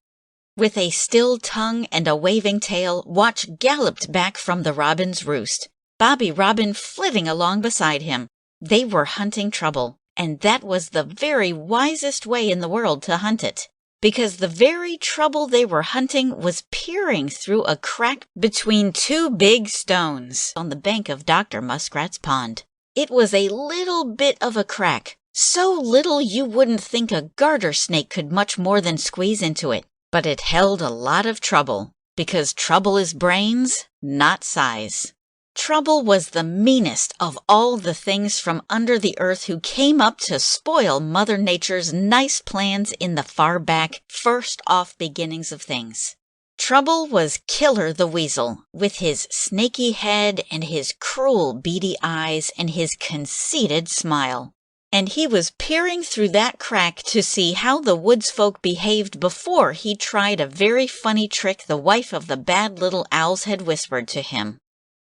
With a still tongue and a waving tail, Watch galloped back from the robin's roost, Bobby Robin flitting along beside him. They were hunting trouble, and that was the very wisest way in the world to hunt it. because the very trouble they were hunting was peering through a crack between two big stones on the bank of Dr. Muskrat's pond. It was a little bit of a crack, so little you wouldn't think a garter snake could much more than squeeze into it. But it held a lot of trouble, because trouble is brains, not size. Trouble was the meanest of all the things from under the earth who came up to spoil Mother Nature's nice plans in the far back, first off beginnings of things. Trouble was Killer the Weasel, with his snaky head and his cruel beady eyes and his conceited smile. And he was peering through that crack to see how the Woodsfolk behaved before he tried a very funny trick the wife of the bad little owls had whispered to him.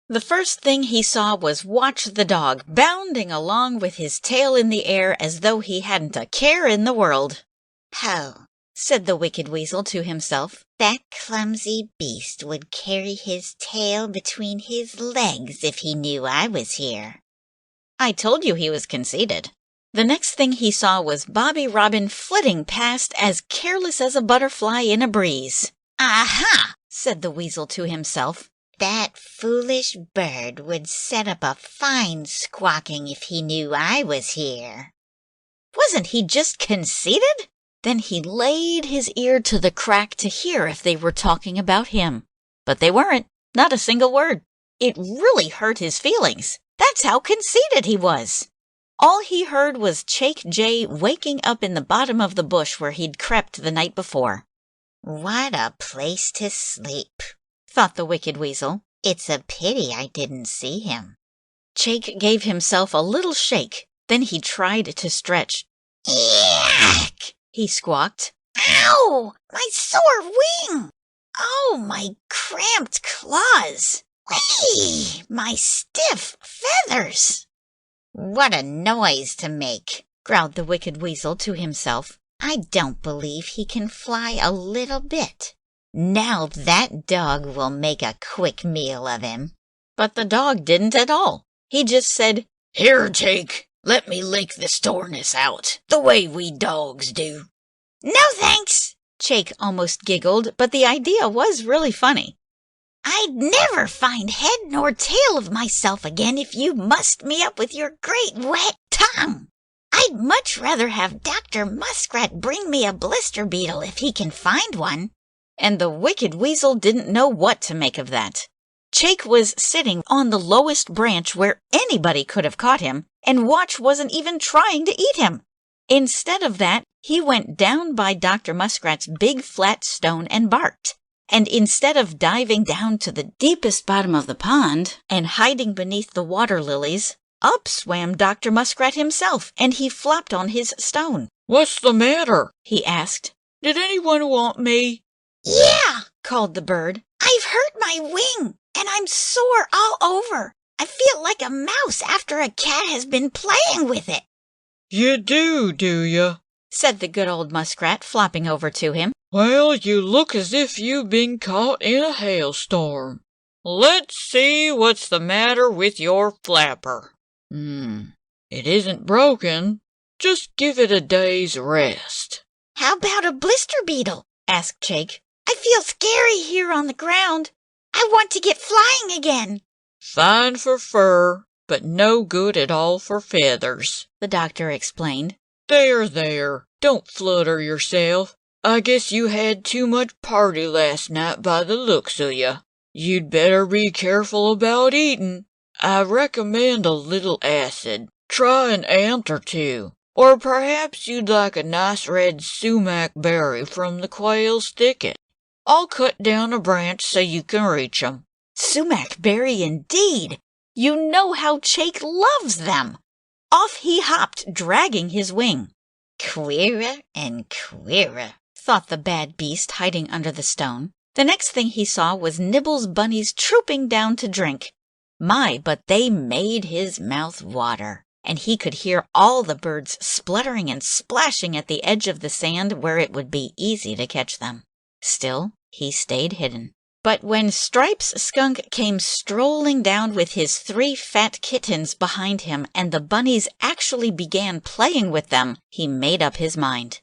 The first thing he saw was Watch the dog bounding along with his tail in the air as though he hadn't a care in the world. "Oh," said the Wicked Weasel to himself, "that clumsy beast would carry his tail between his legs if he knew I was here." I told you he was conceited. The next thing he saw was Bobby Robin flitting past as careless as a butterfly in a breeze. "Aha!" said the Weasel to himself. "That foolish bird would set up a fine squawking if he knew I was here." Wasn't he just conceited? Then he laid his ear to the crack to hear if they were talking about him. But they weren't, not a single word. It really hurt his feelings. That's how conceited he was. All he heard was Chaik Jay waking up in the bottom of the bush where he'd crept the night before. "What a place to sleep," thought the Wicked Weasel. "It's a pity I didn't see him." Chaik gave himself a little shake. Then he tried to stretch. "Yuck!" he squawked. "Ow! My sore wing! Oh, my cramped claws! Whee! My stiff feathers!" "What a noise to make!" growled the Wicked Weasel to himself. "I don't believe he can fly a little bit. Now that dog will make a quick meal of him." But the dog didn't at all. He just said, "Here, Chaik, let me lick the soreness out, the way we dogs do." "No thanks." Chaik almost giggled, but the idea was really funny. "I'd never find head nor tail of myself again if you mussed me up with your great wet tongue. I'd much rather have Dr. Muskrat bring me a blister beetle if he can find one." And the Wicked Weasel didn't know what to make of that. Chaik was sitting on the lowest branch where anybody could have caught him, and Watch wasn't even trying to eat him. Instead of that, he went down by Dr. Muskrat's big flat stone and barked. And instead of diving down to the deepest bottom of the pond and hiding beneath the water lilies, up swam Dr. Muskrat himself, and he flopped on his stone. "What's the matter?" he asked. "Did anyone want me?" "Yeah," called the bird. "I've hurt my wing, and I'm sore all over. I feel like a mouse after a cat has been playing with it." "You do you?" said the good old muskrat, flopping over to him. "Well, you look as if you've been caught in a hailstorm. Let's see what's the matter with your flapper. It isn't broken. Just give it a day's rest." "How about a blister beetle?" asked Chaik. "I feel scary here on the ground. I want to get flying again." "Fine for fur, but no good at all for feathers," the doctor explained. There, don't flutter yourself. I guess you had too much party last night by the looks of you. You'd better be careful about eating. I recommend a little acid. Try an ant or two. Or perhaps you'd like a nice red sumac berry from the quail's thicket. I'll cut down a branch so you can reach 'em." Sumac berry indeed! You know how Chaik loves them! Off he hopped, dragging his wing. "Queerer and queerer," thought the bad beast hiding under the stone. The next thing he saw was Nibble's bunnies trooping down to drink. My, but they made his mouth water, and he could hear all the birds spluttering and splashing at the edge of the sand where it would be easy to catch them. Still, he stayed hidden. But when Stripes Skunk came strolling down with his 3 fat kittens behind him and the bunnies actually began playing with them, he made up his mind.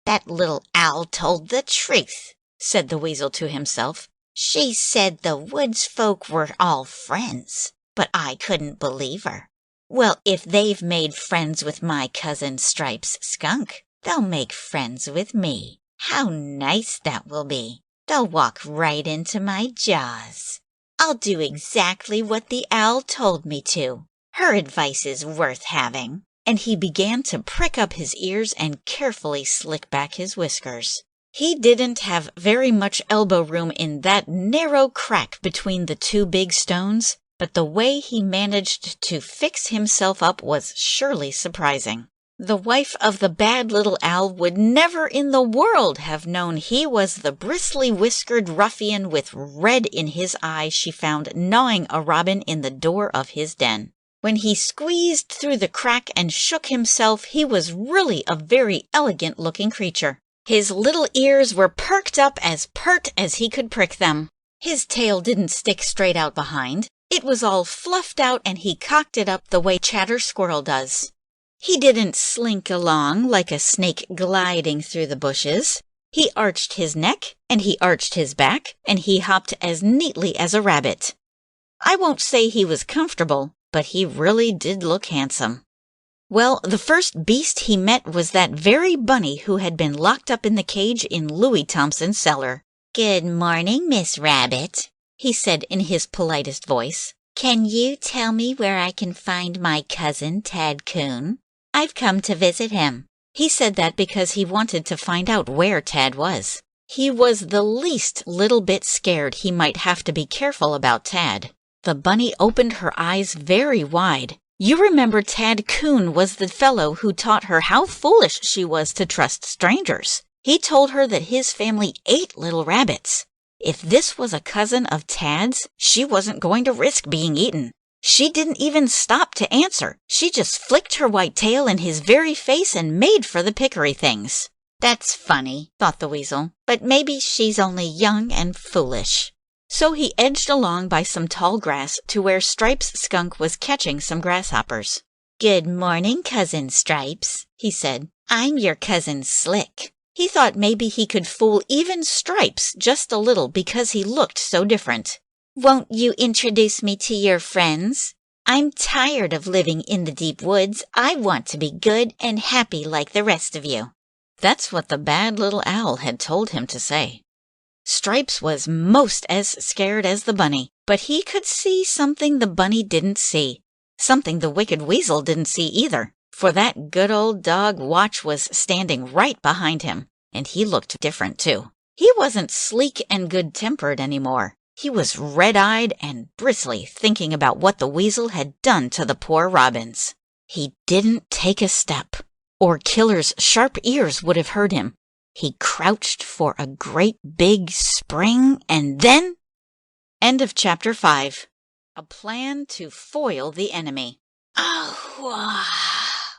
That little owl told the truth, said the weasel to himself. She said the woods folk were all friends, but I couldn't believe her. Well, if they've made friends with my cousin Stripes Skunk, they'll make friends with me. How nice that will be. They'll walk right into my jaws. I'll do exactly what the owl told me to. Her advice is worth having. And he began to prick up his ears and carefully slick back his whiskers. He didn't have very much elbow room in that narrow crack between the two big stones, but the way he managed to fix himself up was surely surprising. The wife of the bad little owl would never in the world have known he was the bristly-whiskered ruffian with red in his eye she found gnawing a robin in the door of his den. When he squeezed through the crack and shook himself, he was really a very elegant-looking creature. His little ears were perked up as pert as he could prick them. His tail didn't stick straight out behind. It was all fluffed out and he cocked it up the way Chatter Squirrel does. He didn't slink along like a snake gliding through the bushes. He arched his neck, and he arched his back, and he hopped as neatly as a rabbit. I won't say he was comfortable, but he really did look handsome. Well, the first beast he met was that very bunny who had been locked up in the cage in Louis Thompson's cellar. "Good morning, Miss Rabbit," he said in his politest voice. "Can you tell me where I can find my cousin Tad Coon? I've come to visit him." He said that because he wanted to find out where Tad was. He was the least little bit scared he might have to be careful about Tad. The bunny opened her eyes very wide. You remember Tad Coon was the fellow who taught her how foolish she was to trust strangers. He told her that his family ate little rabbits. If this was a cousin of Tad's, she wasn't going to risk being eaten. She didn't even stop to answer. She just flicked her white tail in his very face and made for the pickery things. That's funny, thought the weasel, but maybe she's only young and foolish. So he edged along by some tall grass to where Stripes Skunk was catching some grasshoppers. "Good morning, Cousin Stripes," he said. "I'm your cousin Slick." He thought maybe he could fool even Stripes just a little because he looked so different. "Won't you introduce me to your friends? I'm tired of living in the deep woods. I want to be good and happy like the rest of you." That's what the bad little owl had told him to say. Stripes was most as scared as the bunny, but he could see something the bunny didn't see, something the wicked weasel didn't see either, for that good old dog Watch was standing right behind him, and he looked different too. He wasn't sleek and good-tempered anymore. He was red-eyed and bristly, thinking about what the weasel had done to the poor robins. He didn't take a step, or Killer's sharp ears would have heard him. He crouched for a great big spring, and then... End of Chapter 5. A plan to foil the enemy. "Ah!"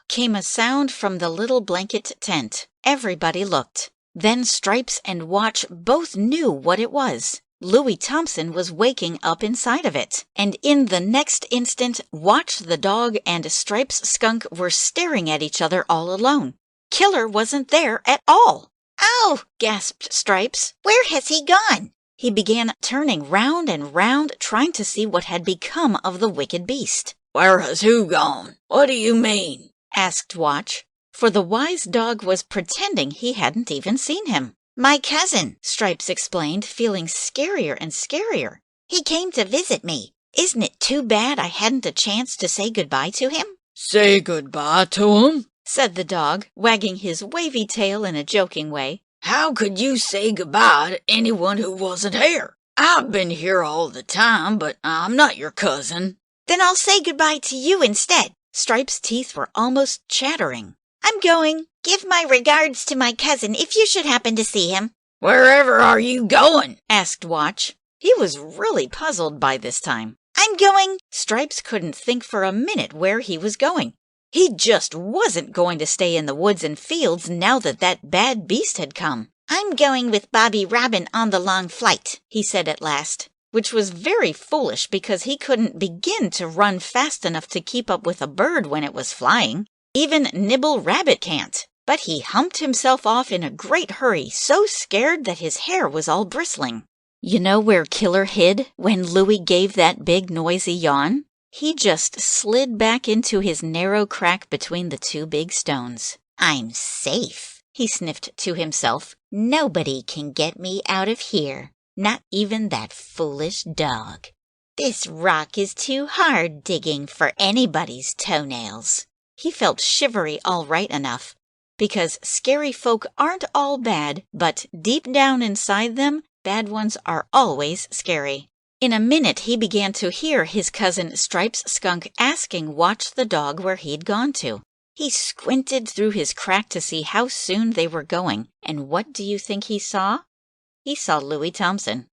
came a sound from the little blanket tent. Everybody looked. Then Stripes and Watch both knew what it was. Louis Thompson was waking up inside of it, and in the next instant, Watch the dog and Stripes Skunk were staring at each other all alone. Killer wasn't there at all. "Oh!" gasped Stripes. "Where has he gone?" He began turning round and round, trying to see what had become of the wicked beast. "Where has who gone? What do you mean?" asked Watch, for the wise dog was pretending he hadn't even seen him. "My cousin," Stripes explained, feeling scarier and scarier. "He came to visit me. Isn't it too bad I hadn't a chance to say goodbye to him?" "Say goodbye to him?" said the dog, wagging his wavy tail in a joking way. "How could you say goodbye to anyone who wasn't here? I've been here all the time, but I'm not your cousin." "Then I'll say goodbye to you instead." Stripes' teeth were almost chattering. "I'm going. Give my regards to my cousin if you should happen to see him." "Wherever are you going?" asked Watch. He was really puzzled by this time. "I'm going." Stripes couldn't think for a minute where he was going. He just wasn't going to stay in the woods and fields now that that bad beast had come. "I'm going with Bobby Robin on the long flight," he said at last, which was very foolish because he couldn't begin to run fast enough to keep up with a bird when it was flying. Even Nibble Rabbit can't. but he humped himself off in a great hurry, so scared that his hair was all bristling. You know where Killer hid when Louie gave that big noisy yawn? He just slid back into his narrow crack between the two big stones. I'm safe, he sniffed to himself. Nobody can get me out of here, not even that foolish dog. This rock is too hard digging for anybody's toenails. He felt shivery all right enough, because scary folk aren't all bad, but deep down inside them, bad ones are always scary. In a minute, he began to hear his cousin Stripes Skunk asking Watch the dog where he'd gone to. He squinted through his crack to see how soon they were going, and what do you think he saw? He saw Louie Thompson.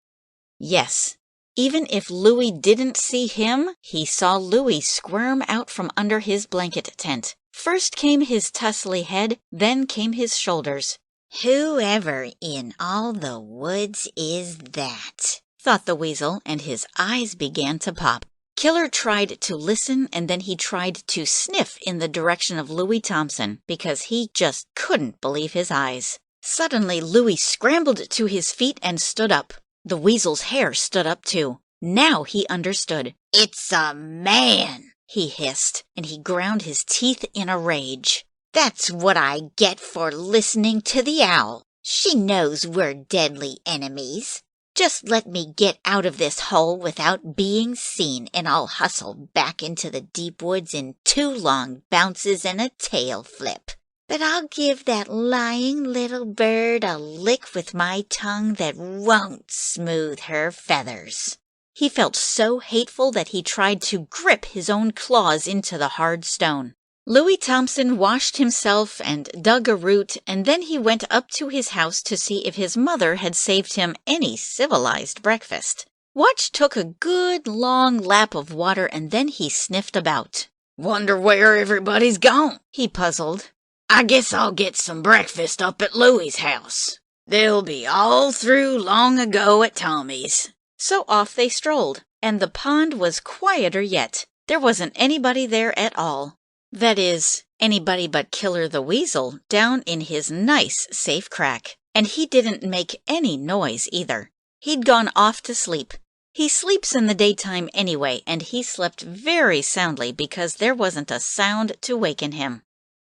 Yes, even if Louie didn't see him, he saw Louie squirm out from under his blanket tent. First came his tussly head, then came his shoulders. Whoever in all the woods is that? Thought the weasel, and his eyes began to pop. Killer tried to listen, and then he tried to sniff in the direction of Louie Thompson, because he just couldn't believe his eyes. Suddenly, Louie scrambled to his feet and stood up. The weasel's hair stood up too. Now he understood. It's a man, he hissed, and he ground his teeth in a rage. That's what I get for listening to the owl. She knows we're deadly enemies. Just let me get out of this hole without being seen, and I'll hustle back into the deep woods in 2 long bounces and a tail flip. But I'll give that lying little bird a lick with my tongue that won't smooth her feathers. He felt so hateful that he tried to grip his own claws into the hard stone. Louie Thompson washed himself and dug a root, and then he went up to his house to see if his mother had saved him any civilized breakfast. Watch took a good long lap of water, and then he sniffed about. Wonder where everybody's gone, he puzzled. I guess I'll get some breakfast up at Louie's house. They'll be all through long ago at Tommy's. So off they strolled, and the pond was quieter yet. There wasn't anybody there at all. That is, anybody but Killer the Weasel down in his nice, safe crack. And he didn't make any noise either. He'd gone off to sleep. He sleeps in the daytime anyway, and he slept very soundly because there wasn't a sound to waken him.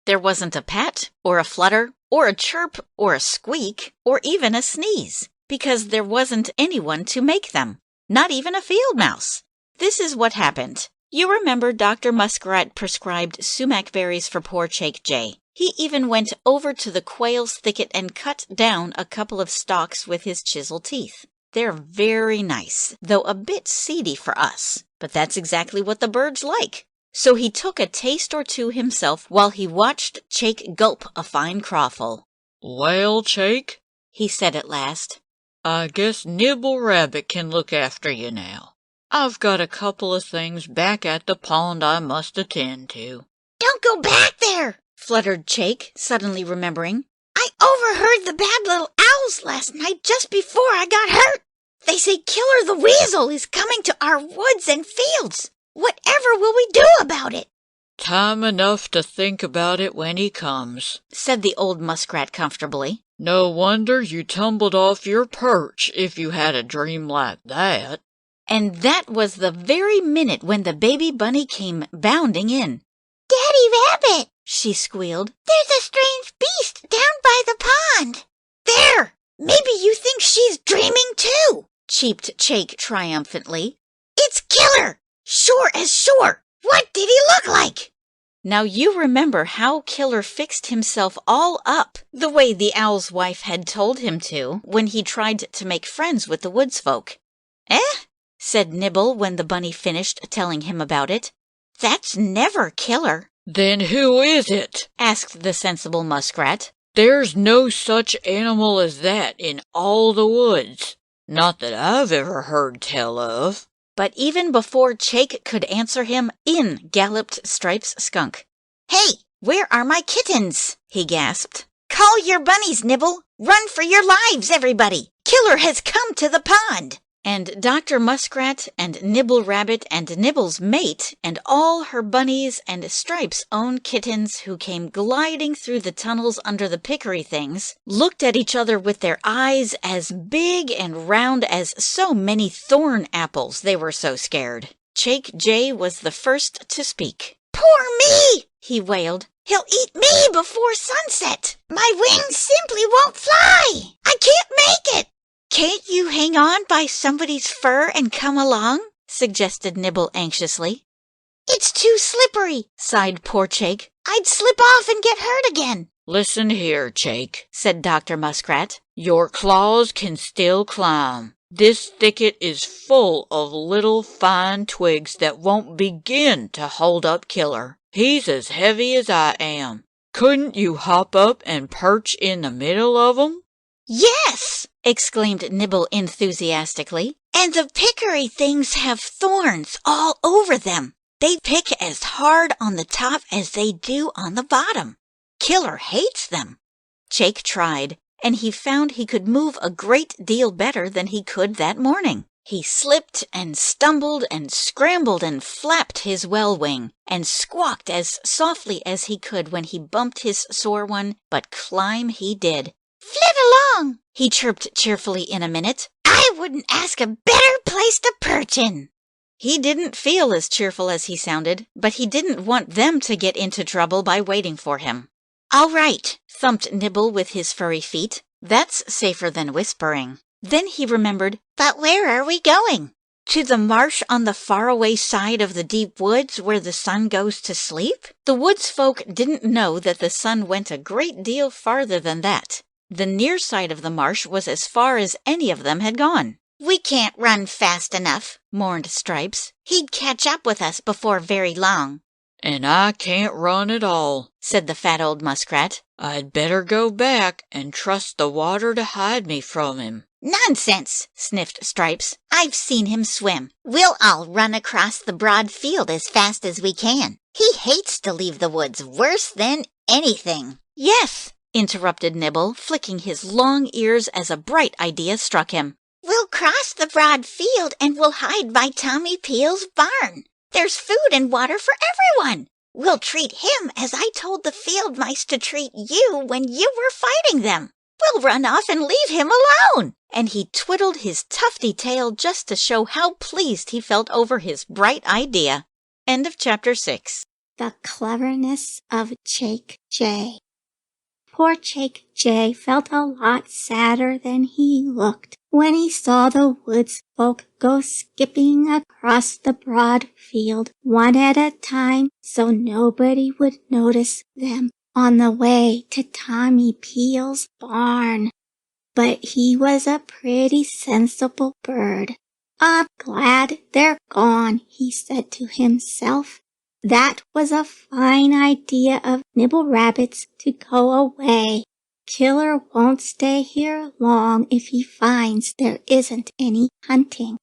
There wasn't a pat, or a flutter, or a chirp, or a squeak, or even a sneeze, because there wasn't anyone to make them, not even a field mouse. This is what happened. You remember Doctor Muskrat prescribed sumac berries for poor Chaik Jay. He even went over to the quail's thicket and cut down a couple of stalks with his chisel teeth. They're very nice, though a bit seedy for us, but that's exactly what the birds like. So he took a taste or two himself while he watched Chaik gulp a fine crawful. "Well, Chaik," he said at last, "I guess Nibble Rabbit can look after you now. I've got a couple of things back at the pond I must attend to." "Don't go back there," fluttered Chaik, suddenly remembering. "I overheard the bad little owls last night just before I got hurt. They say Killer the Weasel is coming to our woods and fields. Whatever will we do about it?" "Time enough to think about it when he comes," said the old muskrat comfortably. "No wonder you tumbled off your perch if you had a dream like that." And that was the very minute when the baby bunny came bounding in. "Daddy Rabbit," she squealed, "there's a strange beast down by the pond." "There! Maybe you think she's dreaming too," cheeped Chaik triumphantly. "It's Killer! Sure as sure! What did he look like?" Now you remember how Killer fixed himself all up, the way the owl's wife had told him to, when he tried to make friends with the Woodsfolk. "Eh?" said Nibble when the bunny finished telling him about it. "That's never Killer." "Then who is it?" asked the sensible muskrat. "There's no such animal as that in all the woods. Not that I've ever heard tell of." But even before Chaik could answer him, in galloped Stripes Skunk. "Hey, where are my kittens?" he gasped. "Call your bunnies, Nibble! Run for your lives, everybody! Killer has come to the pond!" And Doctor Muskrat and Nibble Rabbit and Nibble's mate and all her bunnies and Stripe's own kittens who came gliding through the tunnels under the pickery things looked at each other with their eyes as big and round as so many thorn apples, they were so scared. Chaik Jay was the first to speak. Poor me, he wailed. He'll eat me before sunset. My wings simply won't fly. I can't make it. Can't you hang on by somebody's fur and come along? Suggested Nibble anxiously. It's too slippery, sighed poor Chaik. I'd slip off and get hurt again. Listen here, Chaik, said Dr. Muskrat. Your claws can still climb. This thicket is full of little fine twigs that won't begin to hold up Killer. He's as heavy as I am. Couldn't you hop up and perch in the middle of 'em? Yes, exclaimed Nibble enthusiastically. And the pickery things have thorns all over them. They pick as hard on the top as they do on the bottom. Killer hates them. Chaik tried, and he found he could move a great deal better than he could that morning. He slipped and stumbled and scrambled and flapped his well wing and squawked as softly as he could when he bumped his sore one, but climb he did. Flit along, he chirped cheerfully in a minute. I wouldn't ask a better place to perch in. He didn't feel as cheerful as he sounded, but he didn't want them to get into trouble by waiting for him. All right, thumped Nibble with his furry feet. That's safer than whispering. Then he remembered, but where are we going? To the marsh on the faraway side of the deep woods where the sun goes to sleep? The Woodsfolk didn't know that the sun went a great deal farther than that. The near side of the marsh was as far as any of them had gone. We can't run fast enough, mourned Stripes. He'd catch up with us before very long. And I can't run at all, said the fat old muskrat. I'd better go back and trust the water to hide me from him. Nonsense, sniffed Stripes. I've seen him swim. We'll all run across the broad field as fast as we can. He hates to leave the woods worse than anything. Yes, interrupted Nibble, flicking his long ears as a bright idea struck him. We'll cross the broad field and we'll hide by Tommy Peel's barn. There's food and water for everyone. We'll treat him as I told the field mice to treat you when you were fighting them. We'll run off and leave him alone. And he twiddled his tufty tail just to show how pleased he felt over his bright idea. End of chapter 6. The cleverness of Chaik Jay. Poor Chaik Jay felt a lot sadder than he looked when he saw the Woodsfolk go skipping across the broad field one at a time so nobody would notice them on the way to Tommy Peel's barn. But he was a pretty sensible bird. I'm glad they're gone, he said to himself. That was a fine idea of Nibble Rabbit's to go away. Killer won't stay here long if he finds there isn't any hunting.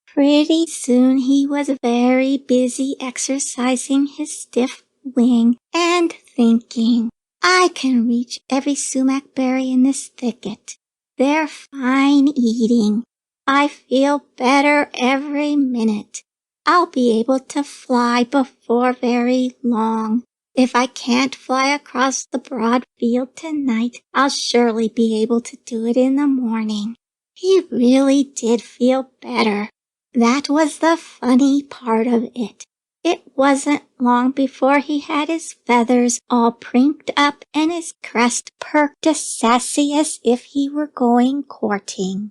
Pretty soon he was very busy exercising his stiff wing and thinking, I can reach every sumac berry in this thicket. They're fine eating. I feel better every minute. I'll be able to fly before very long. If I can't fly across the broad field tonight, I'll surely be able to do it in the morning. He really did feel better. That was the funny part of it. It wasn't long before he had his feathers all prinked up and his crest perked as sassy as if he were going courting.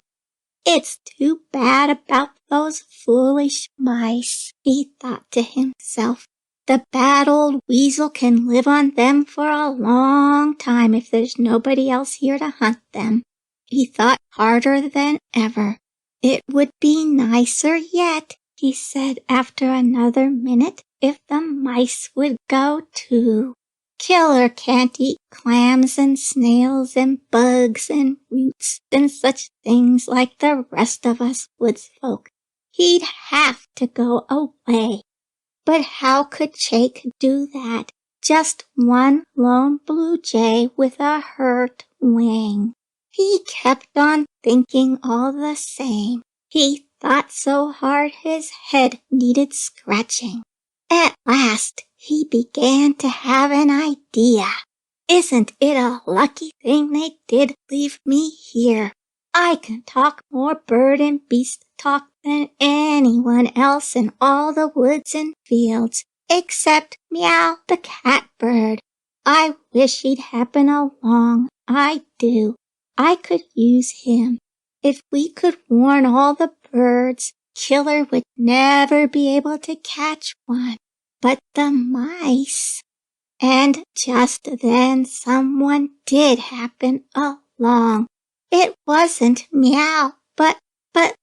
It's too bad about those foolish mice, he thought to himself. The bad old weasel can live on them for a long time if there's nobody else here to hunt them. He thought harder than ever. It would be nicer yet, he said after another minute, if the mice would go too. Killer can't eat clams and snails and bugs and roots and such things like the rest of us Woodsfolk. He'd have to go away. But how could Chaik do that? Just one lone blue jay with a hurt wing. He kept on thinking all the same. He thought so hard his head needed scratching. At last, he began to have an idea. Isn't it a lucky thing they did leave me here? I can talk more bird and beast talk than anyone else in all the woods and fields, except Meow the catbird. I wish he'd happen along. I do. I could use him. If we could warn all the birds, Killer would never be able to catch one. But the mice... And just then someone did happen along. It wasn't Meow, but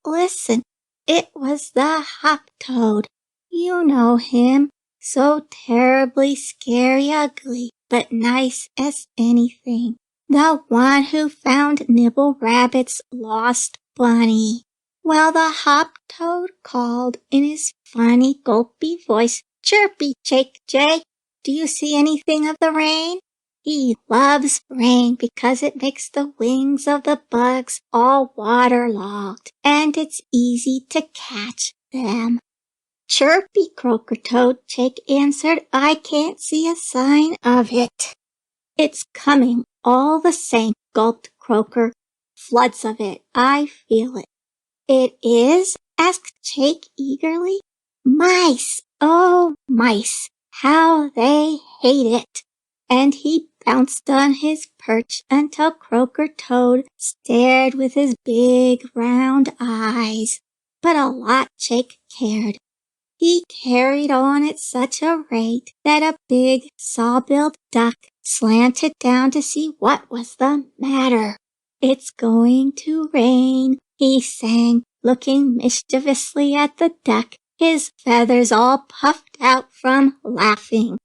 listen, it was the hop toad. You know him, so terribly scary ugly, but nice as anything. The one who found Nibble Rabbit's lost bunny. Well, the hop toad called in his funny gulpy voice, "Chirpy, Chaik Jay. Do you see anything of the rain?" He loves rain because it makes the wings of the bugs all waterlogged, and it's easy to catch them. "Chirpy, Croaker Toad," Chaik answered. "I can't see a sign of it." "It's coming all the same," gulped Croaker. "Floods of it. I feel it." "It is?" asked Chaik eagerly. "Mice! Oh, mice! How they hate it!" And he bounced on his perch until Croaker Toad stared with his big round eyes. But a lot Chaik cared. He carried on at such a rate that a big saw-billed duck slanted down to see what was the matter. "It's going to rain," he sang, looking mischievously at the duck, his feathers all puffed out from laughing.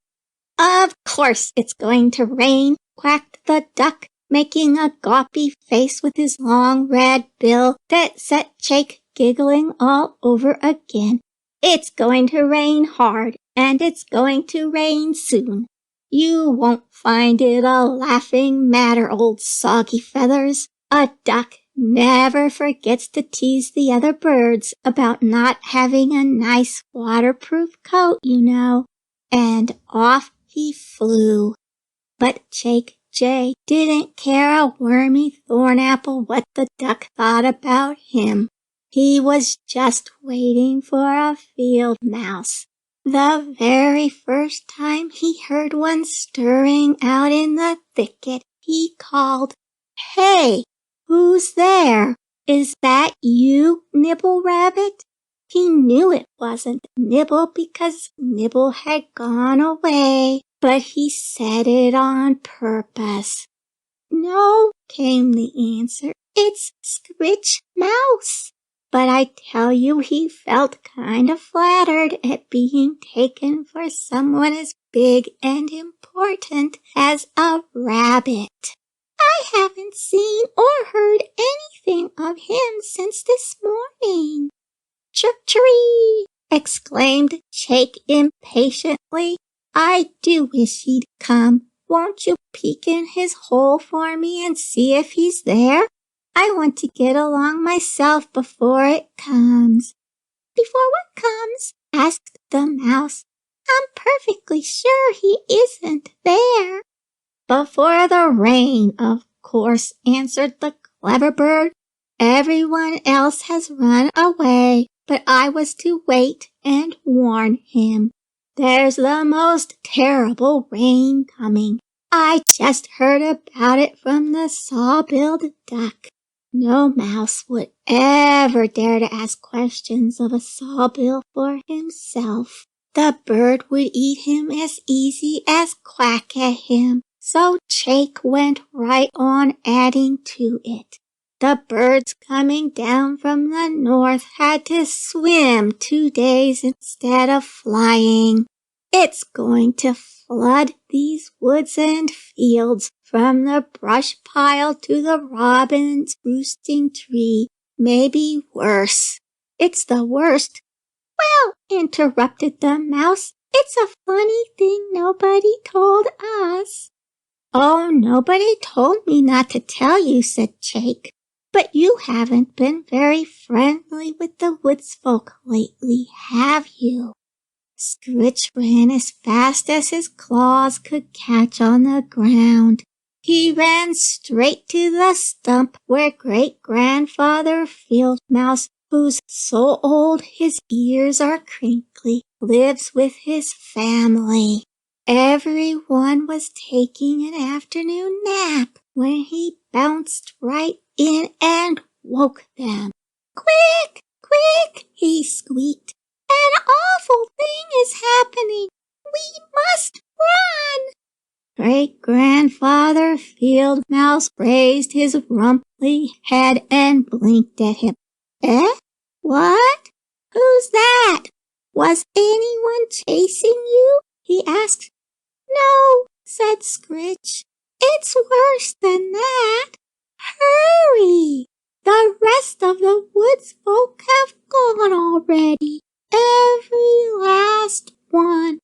"Of course it's going to rain," quacked the duck, making a gawpy face with his long red bill that set Chaik giggling all over again. "It's going to rain hard, and it's going to rain soon. You won't find it a laughing matter, old soggy feathers. A duck never forgets to tease the other birds about not having a nice waterproof coat, you know." And off he flew. But Chaik Jay didn't care a wormy thornapple what the duck thought about him. He was just waiting for a field mouse. The very first time he heard one stirring out in the thicket, he called, "Hey! Who's there? Is that you, Nibble Rabbit?" He knew it wasn't Nibble because Nibble had gone away, but he said it on purpose. "No," came the answer, "it's Scritch Mouse." But I tell you he felt kind of flattered at being taken for someone as big and important as a rabbit. "I haven't seen or heard anything of him since this morning." "Chirp-chiree!" exclaimed Chaik impatiently. "I do wish he'd come. Won't you peek in his hole for me and see if he's there? I want to get along myself before it comes." "Before what comes?" asked the mouse. "I'm perfectly sure he isn't there." "Before the rain, of course," answered the clever bird. "Everyone else has run away, but I was to wait and warn him. There's the most terrible rain coming. I just heard about it from the saw-billed duck. No mouse would ever dare to ask questions of a sawbill for himself. The bird would eat him as easy as quack at him. So Chaik went right on adding to it. The birds coming down from the north had to swim 2 days instead of flying. It's going to flood these woods and fields from the brush pile to the robin's roosting tree, maybe worse. It's the worst." "Well," interrupted the mouse, "it's a funny thing nobody told us." "Oh, nobody told me not to tell you," said Chaik. But you haven't been very friendly with the Woodsfolk lately, have you? Scritch ran as fast as his claws could catch on the ground. He ran straight to the stump where Great-Grandfather Field Mouse, who's so old his ears are crinkly, lives with his family. Everyone was taking an afternoon nap when he bounced right in and woke them. "Quick, quick," he squeaked. "An awful thing is happening. We must run." Great-Grandfather Field Mouse raised his rumply head and blinked at him. "Eh? What? Who's that? Was anyone chasing you?" he asked. "No," said Scritch. "It's worse than that. Hurry! The rest of the Woodsfolk have gone already. Every last one.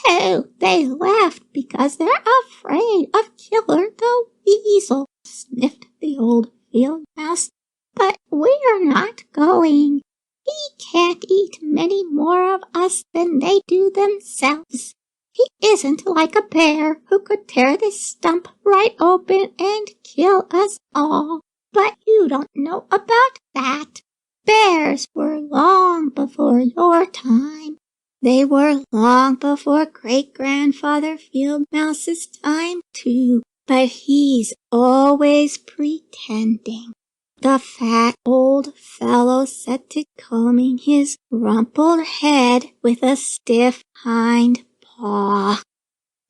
Oh, they left because they're afraid of Killer the Weasel," sniffed the old field mouse. "But we're not going. He can't eat many more of us than they do themselves. He isn't like a bear who could tear this stump right open and kill us all. But you don't know about that. Bears were long before your time. They were long before Great-Grandfather Field Mouse's time, too. But he's always pretending." The fat old fellow set to combing his rumpled head with a stiff hind paw.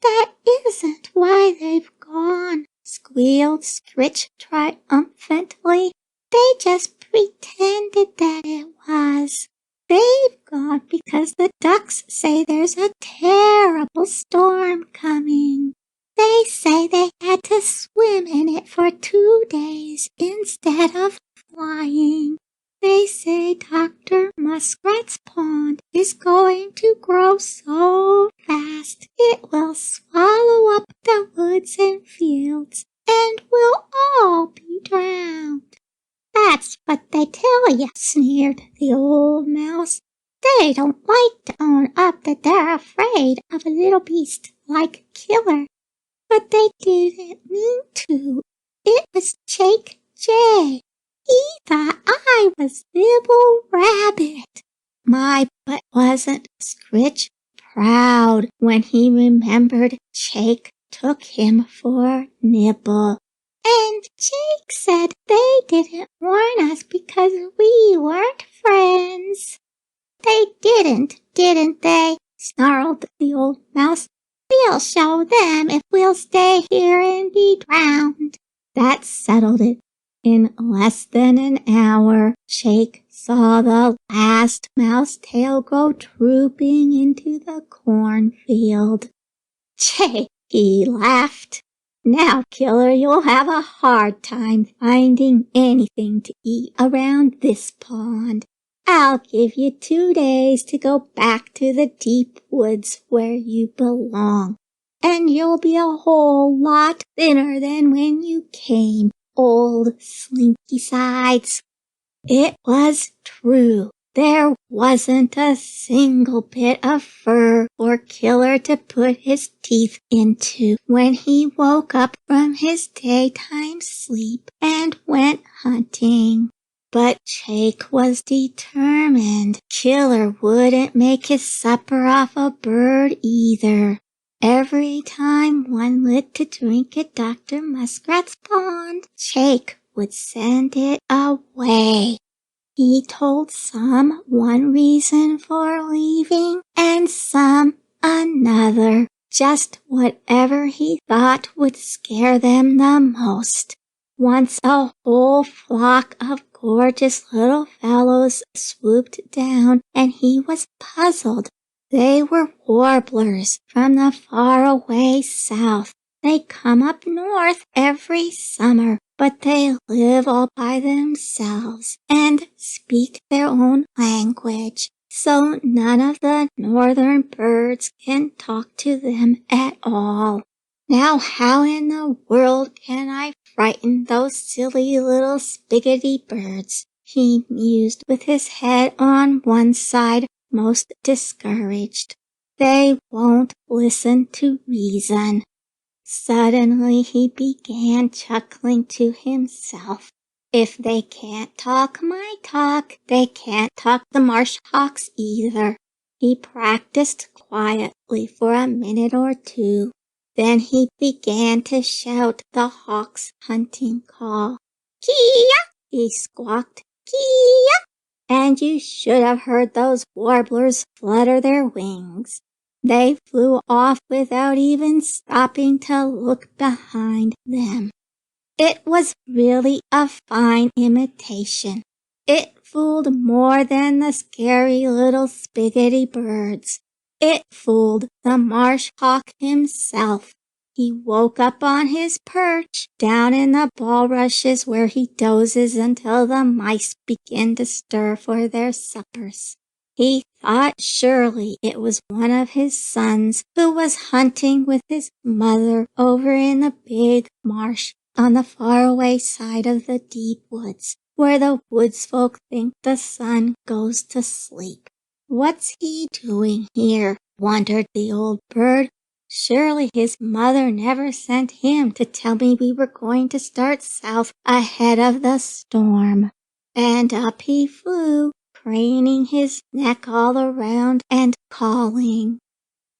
"That isn't why they've gone," squealed Scritch triumphantly. "They just pretended that it was. They've gone because the ducks say there's a terrible storm coming. They say they had to swim in it for 2 days instead of flying. They say Doctor Muskrat's pond is going to grow so fast it will swallow up the woods and fields, and we'll all be drowned." "That's what they tell you," sneered the old mouse. "They don't like to own up that they're afraid of a little beast like Killer. But they didn't mean to. It was Chaik Jay. He thought I was Nibble Rabbit." But wasn't Scritch proud when he remembered Chaik took him for Nibble? "And Chaik said they didn't warn us because we weren't friends." "They didn't they?" snarled the old mouse. "We'll show them if we'll stay here and be drowned." That settled it. In less than an hour, Chaik saw the last mouse tail go trooping into the cornfield. "Chaik," he laughed. "Now, Killer, you'll have a hard time finding anything to eat around this pond. I'll give you 2 days to go back to the deep woods where you belong, and you'll be a whole lot thinner than when you came, old Slinky Sides." It was true. There wasn't a single bit of fur for Killer to put his teeth into when he woke up from his daytime sleep and went hunting. But Chaik was determined. Killer wouldn't make his supper off a bird either. Every time one lit to drink at Doctor Muskrat's pond, Chaik would send it away. He told some one reason for leaving and some another, just whatever he thought would scare them the most. Once a whole flock of gorgeous little fellows swooped down, and he was puzzled. They were warblers from the faraway south. They come up north every summer, but they live all by themselves and speak their own language, so none of the northern birds can talk to them at all. Now how in the world can I frighten those silly little spiggity birds? He mused with his head on one side, most discouraged. They won't listen to reason. Suddenly he began chuckling to himself. If they can't talk my talk, they can't talk the marsh hawks either. He practiced quietly for a minute or two. Then he began to shout the hawk's hunting call. Kia! He squawked. Kia! And you should have heard those warblers flutter their wings. They flew off without even stopping to look behind them. It was really a fine imitation. It fooled more than the scary little spiggity birds. It fooled the marsh hawk himself. He woke up on his perch down in the bulrushes where he dozes until the mice begin to stir for their suppers. He thought surely it was one of his sons who was hunting with his mother over in the big marsh on the faraway side of the deep woods, where the woodsfolk think the sun goes to sleep. What's he doing here? Wondered the old bird. Surely his mother never sent him to tell me we were going to start south ahead of the storm. And up he flew, craning his neck all around and calling.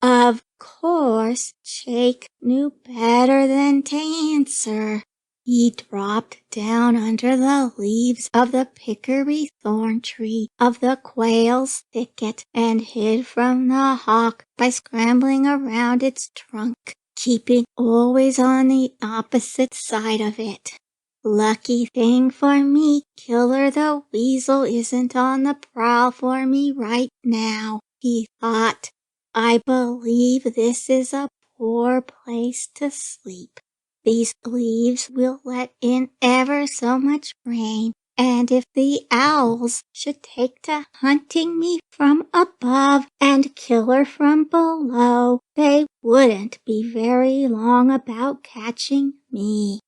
Of course, Chaik knew better than to answer. He dropped down under the leaves of the pickery thorn tree of the quail's thicket and hid from the hawk by scrambling around its trunk, keeping always on the opposite side of it. Lucky thing for me, Killer the Weasel isn't on the prowl for me right now, he thought. I believe this is a poor place to sleep. These leaves will let in ever so much rain, and if the owls should take to hunting me from above and Killer from below, they wouldn't be very long about catching me.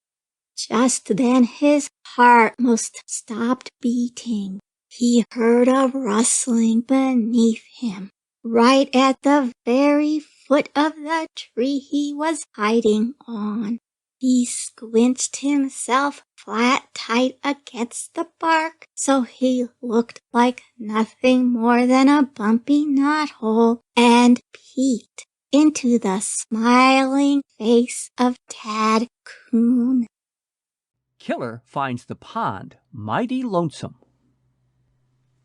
Just then his heart most stopped beating. He heard a rustling beneath him, right at the very foot of the tree he was hiding on. He squinched himself flat tight against the bark, so he looked like nothing more than a bumpy knothole, and peeked into the smiling face of Tad Coon. Killer finds the pond mighty lonesome.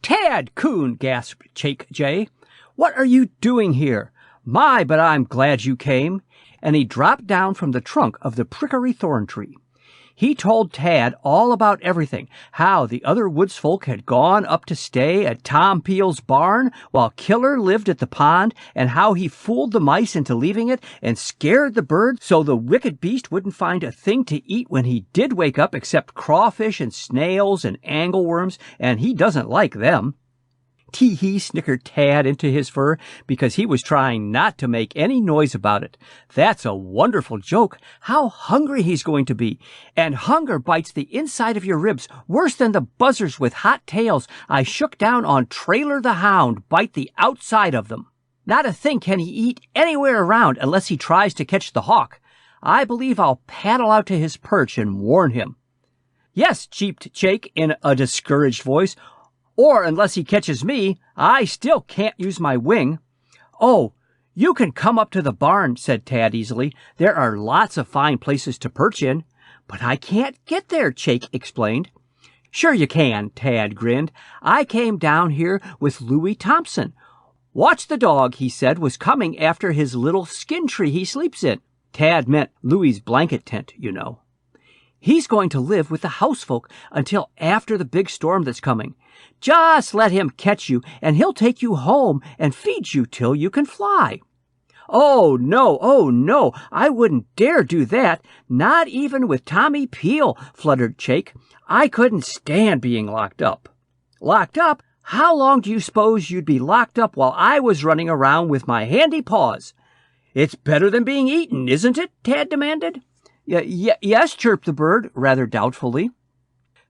"Tad, Coon," gasped Chaik Jay, "what are you doing here? My, but I'm glad you came." And he dropped down from the trunk of the prickly thorn tree. He told Tad all about everything, how the other woodsfolk had gone up to stay at Tom Peel's barn while Killer lived at the pond, and how he fooled the mice into leaving it and scared the birds so the wicked beast wouldn't find a thing to eat when he did wake up except crawfish and snails and angleworms, and he doesn't like them. Tee-hee, snickered Tad into his fur because he was trying not to make any noise about it. That's a wonderful joke. How hungry he's going to be. And hunger bites the inside of your ribs worse than the buzzards with hot tails I shook down on Trailer the Hound bite the outside of them. Not a thing can he eat anywhere around unless he tries to catch the hawk. I believe I'll paddle out to his perch and warn him. "Yes," cheeped Chaik in a discouraged voice. "Or unless he catches me, I still can't use my wing." "Oh, you can come up to the barn," said Tad easily. "There are lots of fine places to perch in." "But I can't get there," Chaik explained. "Sure you can," Tad grinned. "I came down here with Louis Thompson. Watch the dog," he said, "was coming after his little skin tree he sleeps in." Tad meant Louis's blanket tent, you know. "He's going to live with the housefolk until after the big storm that's coming. Just let him catch you, and he'll take you home and feed you till you can fly." Oh, no, I wouldn't dare do that, not even with Tommy Peel," fluttered Chaik. "I couldn't stand being locked up." "Locked up? How long do you suppose you'd be locked up while I was running around with my handy paws?" "It's better than being eaten, isn't it?" Tad demanded. Yes, chirped the bird, rather doubtfully.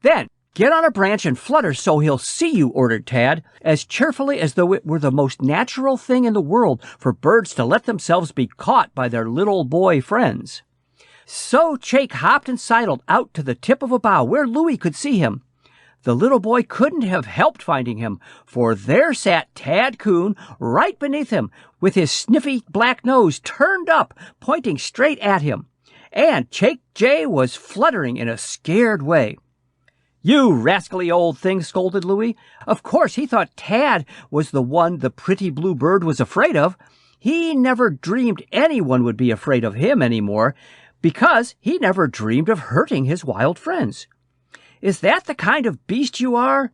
"Then get on a branch and flutter so he'll see you," ordered Tad, as cheerfully as though it were the most natural thing in the world for birds to let themselves be caught by their little boy friends. So Chaik hopped and sidled out to the tip of a bough where Louie could see him. The little boy couldn't have helped finding him, for there sat Tad Coon right beneath him, with his sniffy black nose turned up, pointing straight at him. And Chaik Jay was fluttering in a scared way. "You rascally old thing," scolded Louie. Of course he thought Tad was the one the pretty blue bird was afraid of. He never dreamed anyone would be afraid of him any more, because he never dreamed of hurting his wild friends. "Is that the kind of beast you are?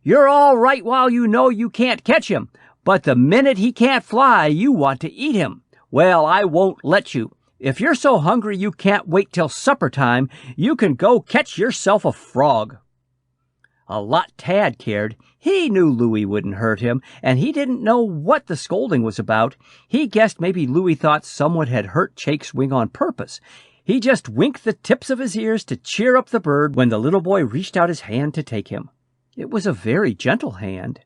You're all right while you know you can't catch him, but the minute he can't fly, you want to eat him. Well, I won't let you. If you're so hungry you can't wait till supper time, you can go catch yourself a frog." A lot Tad cared. He knew Louie wouldn't hurt him, and he didn't know what the scolding was about. He guessed maybe Louie thought someone had hurt Chaik's wing on purpose. He just winked the tips of his ears to cheer up the bird when the little boy reached out his hand to take him. It was a very gentle hand.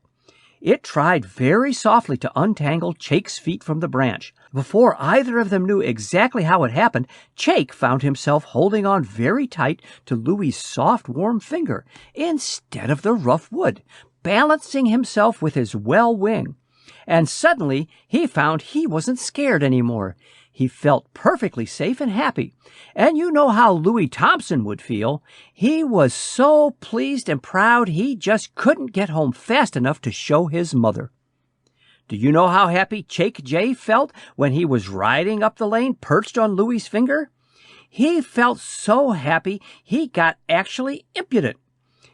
It tried very softly to untangle Chaik's feet from the branch. Before either of them knew exactly how it happened, Chaik found himself holding on very tight to Louie's soft, warm finger instead of the rough wood, balancing himself with his well wing. And suddenly he found he wasn't scared anymore. He felt perfectly safe and happy. And you know how Louis Thompson would feel. He was so pleased and proud he just couldn't get home fast enough to show his mother. Do you know how happy Chaik Jay felt when he was riding up the lane perched on Louie's finger? He felt so happy he got actually impudent.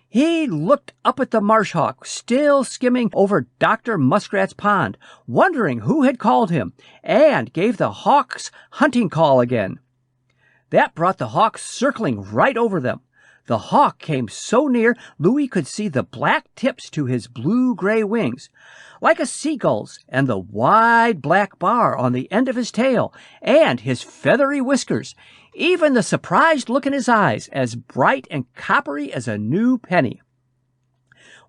He looked up at the marsh hawk, still skimming over Doctor Muskrat's pond, wondering who had called him, and gave the hawk's hunting call again. That brought the hawk circling right over them. The hawk came so near Louie could see the black tips to his blue-gray wings, like a seagull's, and the wide black bar on the end of his tail, and his feathery whiskers, even the surprised look in his eyes, as bright and coppery as a new penny.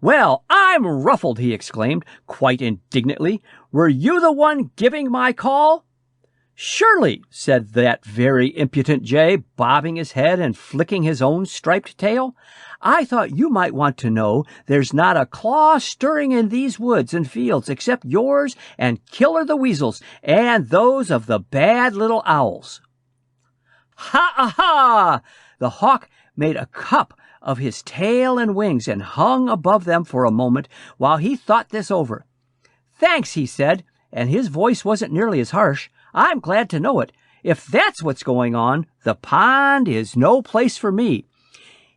"Well, I'm ruffled," he exclaimed, quite indignantly. "Were you the one giving my call?" "Surely," said that very impudent jay, bobbing his head and flicking his own striped tail. "I thought you might want to know there's not a claw stirring in these woods and fields except yours and Killer the Weasel's and those of the bad little owls." "Ha! The hawk made a cup of his tail and wings and hung above them for a moment while he thought this over. "Thanks," he said, and his voice wasn't nearly as harsh. "I'm glad to know it. If that's what's going on, the pond is no place for me.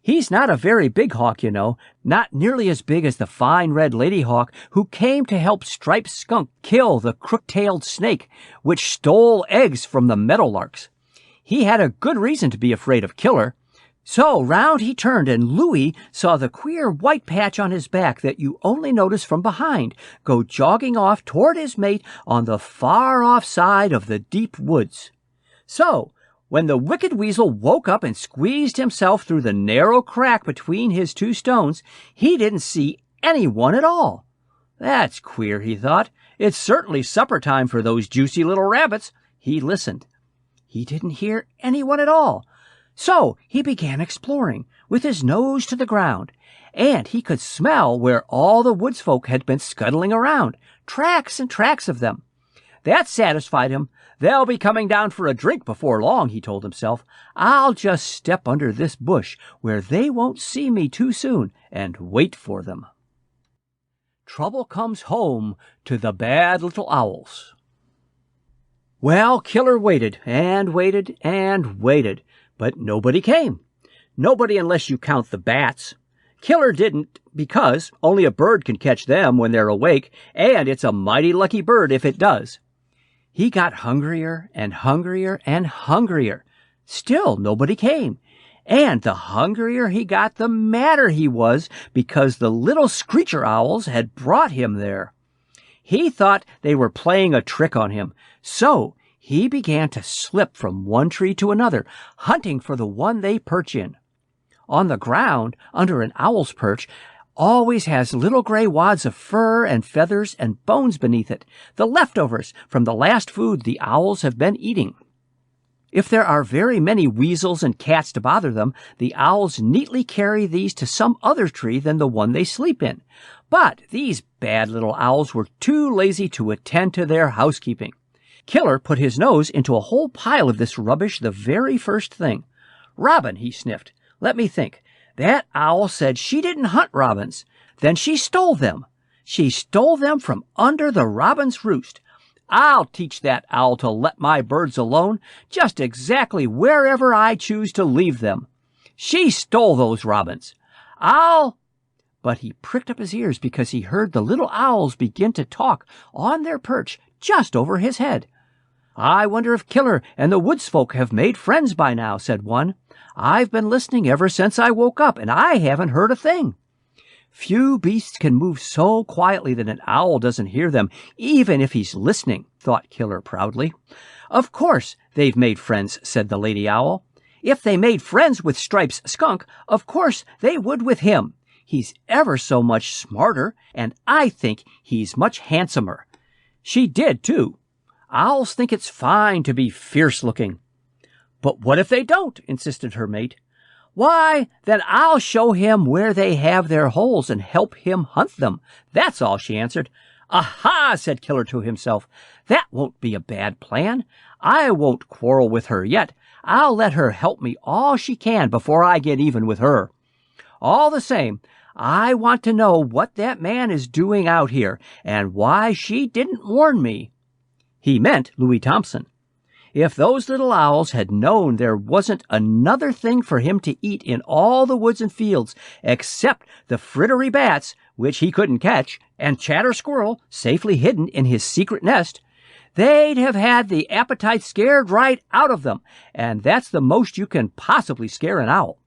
He's not a very big hawk, you know, not nearly as big as the fine red lady hawk who came to help Striped Skunk kill the crook-tailed snake, which stole eggs from the meadowlarks. He had a good reason to be afraid of Killer. So round he turned, and Louie saw the queer white patch on his back that you only notice from behind go jogging off toward his mate on the far-off side of the deep woods. So when the wicked weasel woke up and squeezed himself through the narrow crack between his two stones, he didn't see anyone at all. "That's queer," he thought. "It's certainly supper time for those juicy little rabbits." He listened. He didn't hear anyone at all. So he began exploring, with his nose to the ground, and he could smell where all the woodsfolk had been scuttling around, tracks and tracks of them. That satisfied him. "They'll be coming down for a drink before long," he told himself. "I'll just step under this bush where they won't see me too soon and wait for them." Trouble comes home to the bad little owls. Well, Killer waited and waited and waited, but nobody came. Nobody unless you count the bats. Killer didn't, because only a bird can catch them when they're awake, and it's a mighty lucky bird if it does. He got hungrier and hungrier and hungrier. Still nobody came. And the hungrier he got, the madder he was, because the little screecher owls had brought him there. He thought they were playing a trick on him, so he began to slip from one tree to another, hunting for the one they perch in. On the ground, under an owl's perch, always has little gray wads of fur and feathers and bones beneath it, the leftovers from the last food the owls have been eating. If there are very many weasels and cats to bother them, the owls neatly carry these to some other tree than the one they sleep in. But these bad little owls were too lazy to attend to their housekeeping. Killer put his nose into a whole pile of this rubbish the very first thing. "Robin," he sniffed. "Let me think. That owl said she didn't hunt robins. Then she stole them. She stole them from under the robin's roost. I'll teach that owl to let my birds alone, just exactly wherever I choose to leave them. She stole those robins. But he pricked up his ears because he heard the little owls begin to talk on their perch just over his head. "I wonder if Killer and the Woodsfolk have made friends by now," said one. "I've been listening ever since I woke up, and I haven't heard a thing." Few beasts can move so quietly that an owl doesn't hear them, even if he's listening, thought Killer proudly. "Of course they've made friends," said the lady owl. "If they made friends with Stripes Skunk, of course they would with him. He's ever so much smarter, and I think he's much handsomer." She did, too. Owls think it's fine to be fierce-looking. "But what if they don't?" insisted her mate. "Why, then I'll show him where they have their holes and help him hunt them. That's all," she answered. "Aha!" said Killer to himself. "That won't be a bad plan. I won't quarrel with her yet. I'll let her help me all she can before I get even with her. All the same, I want to know what that man is doing out here and why she didn't warn me." He meant Louis Thompson. If those little owls had known there wasn't another thing for him to eat in all the woods and fields except the frittery bats, which he couldn't catch, and Chatter Squirrel safely hidden in his secret nest, they'd have had the appetite scared right out of them, and that's the most you can possibly scare an owl.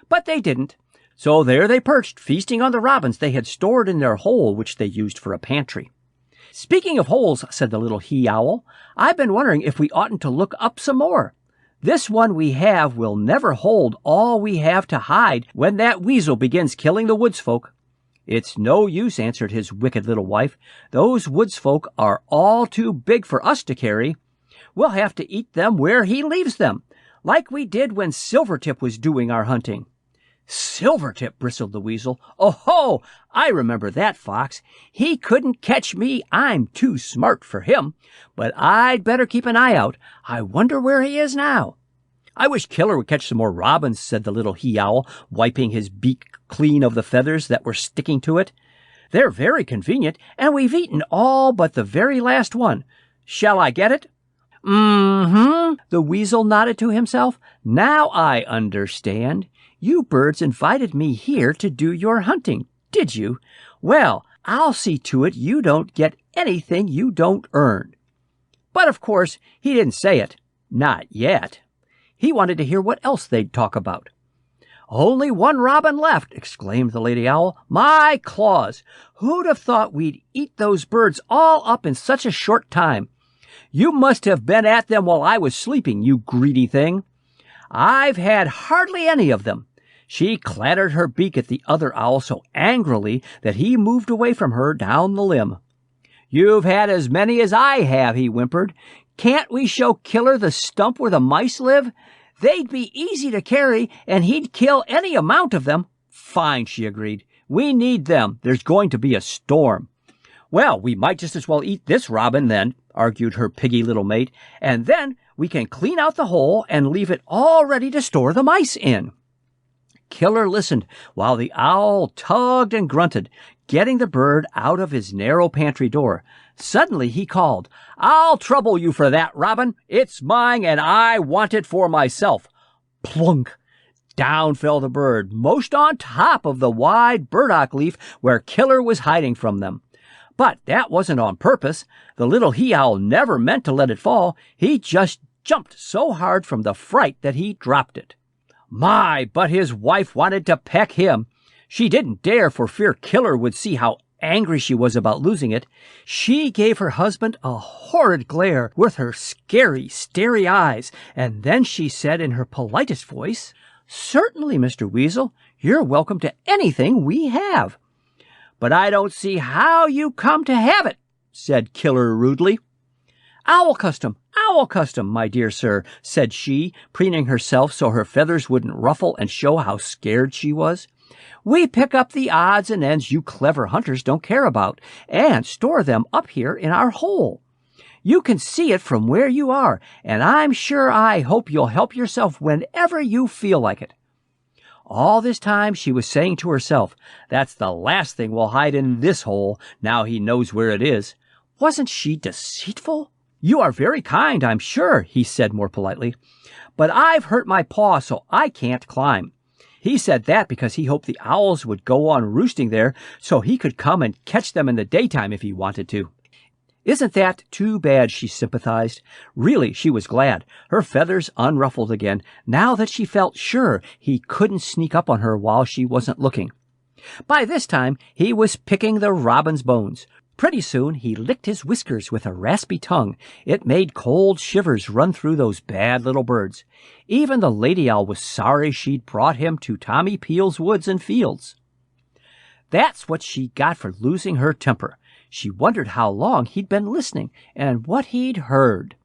But they didn't. So there they perched, feasting on the robins they had stored in their hole, which they used for a pantry. "Speaking of holes," said the little he-owl, "I've been wondering if we oughtn't to look up some more. This one we have will never hold all we have to hide when that weasel begins killing the woodsfolk." "It's no use," answered his wicked little wife. "Those woodsfolk are all too big for us to carry. We'll have to eat them where he leaves them, like we did when Silvertip was doing our hunting." "Silvertip," bristled the weasel. "Oh-ho! I remember that fox. He couldn't catch me. I'm too smart for him. But I'd better keep an eye out. I wonder where he is now." "I wish Killer would catch some more robins," said the little he-owl, wiping his beak clean of the feathers that were sticking to it. "They're very convenient, and we've eaten all but the very last one. Shall I get it?" "Mm-hmm," the weasel nodded to himself. "Now I understand. You birds invited me here to do your hunting, did you? Well, I'll see to it you don't get anything you don't earn." But of course he didn't say it. Not yet. He wanted to hear what else they'd talk about. "Only one robin left," exclaimed the lady owl. "My claws! Who'd have thought we'd eat those birds all up in such a short time? You must have been at them while I was sleeping, you greedy thing. I've had hardly any of them." She clattered her beak at the other owl so angrily that he moved away from her down the limb. "You've had as many as I have," he whimpered. "Can't we show Killer the stump where the mice live? They'd be easy to carry, and he'd kill any amount of them." "Fine," she agreed. "We need them. There's going to be a storm." "Well, we might just as well eat this robin then," argued her piggy little mate, "and then we can clean out the hole and leave it all ready to store the mice in." Killer listened while the owl tugged and grunted, getting the bird out of his narrow pantry door. Suddenly he called, "I'll trouble you for that, robin. It's mine, and I want it for myself." Plunk! Down fell the bird, most on top of the wide burdock leaf where Killer was hiding from them. But that wasn't on purpose. The little he-owl never meant to let it fall. He just jumped so hard from the fright that he dropped it. My, but his wife wanted to peck him. She didn't dare for fear Killer would see how angry she was about losing it, she gave her husband a horrid glare with her scary, starey eyes, and then she said in her politest voice, "Certainly, Mr. Weasel, you're welcome to anything we have." "But I don't see how you come to have it," said Killer rudely. Owl custom, my dear sir," said she, preening herself so her feathers wouldn't ruffle and show how scared she was. "We pick up the odds and ends you clever hunters don't care about, and store them up here in our hole. You can see it from where you are, and I'm sure I hope you'll help yourself whenever you feel like it." All this time she was saying to herself, "That's the last thing we'll hide in this hole, now he knows where it is." Wasn't she deceitful? "You are very kind, I'm sure," he said more politely, "but I've hurt my paw so I can't climb." He said that because he hoped the owls would go on roosting there so he could come and catch them in the daytime if he wanted to. "Isn't that too bad?" she sympathized. Really, she was glad, her feathers unruffled again, now that she felt sure he couldn't sneak up on her while she wasn't looking. By this time, he was picking the robin's bones. Pretty soon, he licked his whiskers with a raspy tongue. It made cold shivers run through those bad little birds. Even the lady owl was sorry she'd brought him to Tommy Peel's woods and fields. That's what she got for losing her temper. She wondered how long he'd been listening and what he'd heard.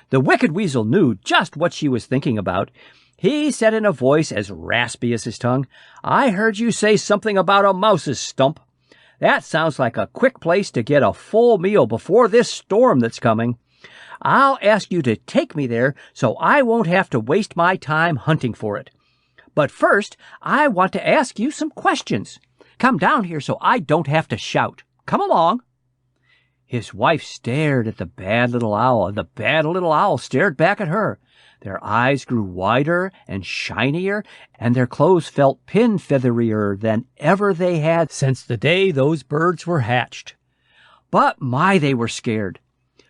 The wicked weasel knew just what she was thinking about. He said in a voice as raspy as his tongue, "I heard you say something about a mouse's stump. That sounds like a quick place to get a full meal before this storm that's coming. I'll ask you to take me there so I won't have to waste my time hunting for it. But first, I want to ask you some questions. Come down here so I don't have to shout. Come along." His wife stared at the bad little owl, and the bad little owl stared back at her. Their eyes grew wider and shinier, and their clothes felt pin-featherier than ever they had since the day those birds were hatched. But my, they were scared.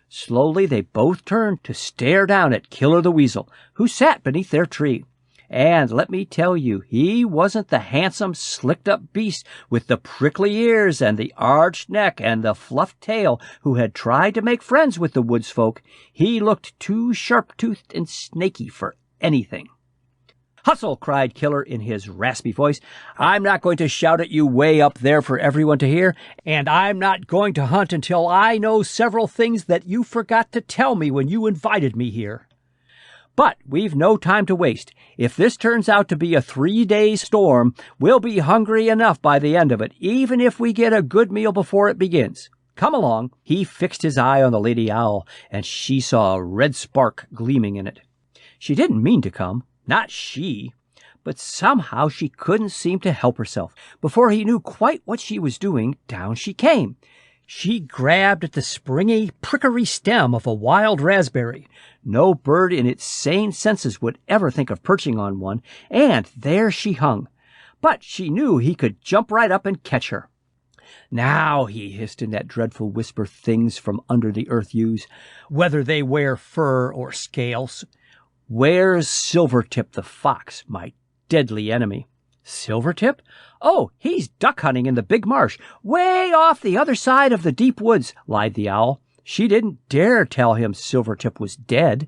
Slowly they both turned to stare down at Killer the Weasel, who sat beneath their tree. And let me tell you, he wasn't the handsome, slicked-up beast with the prickly ears and the arched neck and the fluffed tail who had tried to make friends with the Woodsfolk. He looked too sharp-toothed and snaky for anything. "Hustle!" cried Killer in his raspy voice. "I'm not going to shout at you way up there for everyone to hear, and I'm not going to hunt until I know several things that you forgot to tell me when you invited me here. But we've no time to waste. If this turns out to be a 3-day storm, we'll be hungry enough by the end of it, even if we get a good meal before it begins. Come along." He fixed his eye on the lady owl, and she saw a red spark gleaming in it. She didn't mean to come, not she, but somehow she couldn't seem to help herself. Before he knew quite what she was doing, down she came. She grabbed at the springy, prickery stem of a wild raspberry. No bird in its sane senses would ever think of perching on one, and there she hung. But she knew he could jump right up and catch her. "Now," he hissed in that dreadful whisper things from under the earth use, whether they wear fur or scales, "where's Silvertip the fox, my deadly enemy?" "Silvertip? Oh, he's duck hunting in the big marsh, way off the other side of the deep woods," lied the owl. She didn't dare tell him Silvertip was dead.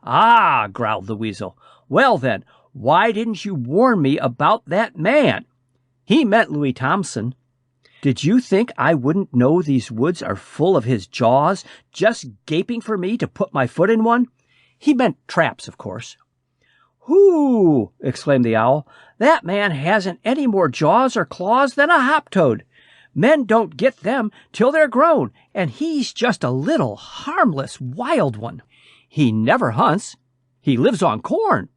"Ah," growled the weasel. "Well then, why didn't you warn me about that man?" He meant Louis Thompson. "Did you think I wouldn't know these woods are full of his jaws, just gaping for me to put my foot in one?" He meant traps, of course. "Whoo!" exclaimed the owl. "That man hasn't any more jaws or claws than a hop-toad. Men don't get them till they're grown, and he's just a little harmless wild one. He never hunts. He lives on corn.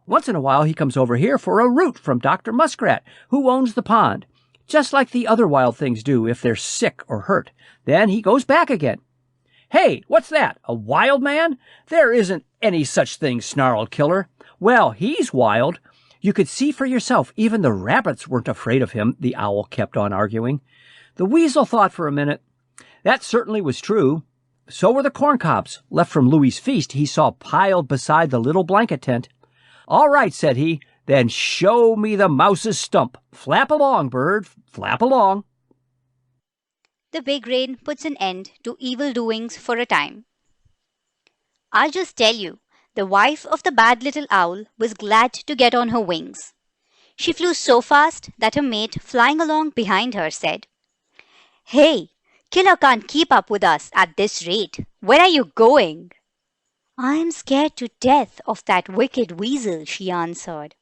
Once in a while he comes over here for a root from Doctor Muskrat, who owns the pond, just like the other wild things do if they're sick or hurt. Then he goes back again." "Hey, what's that? A wild man? There isn't any such thing," snarled Killer. "Well, he's wild. You could see for yourself even the rabbits weren't afraid of him," the owl kept on arguing. The weasel thought for a minute. That certainly was true. So were the corncobs, left from Louis's feast he saw piled beside the little blanket tent. "All right," said he, "then show me the mouse's stump. Flap along, bird, flap along." The big rain puts an end to evil doings for a time. I'll just tell you, the wife of the bad little owl was glad to get on her wings. She flew so fast that her mate, flying along behind her, said, "Hey, Killer can't keep up with us at this rate. Where are you going?" "I'm scared to death of that wicked weasel," she answered.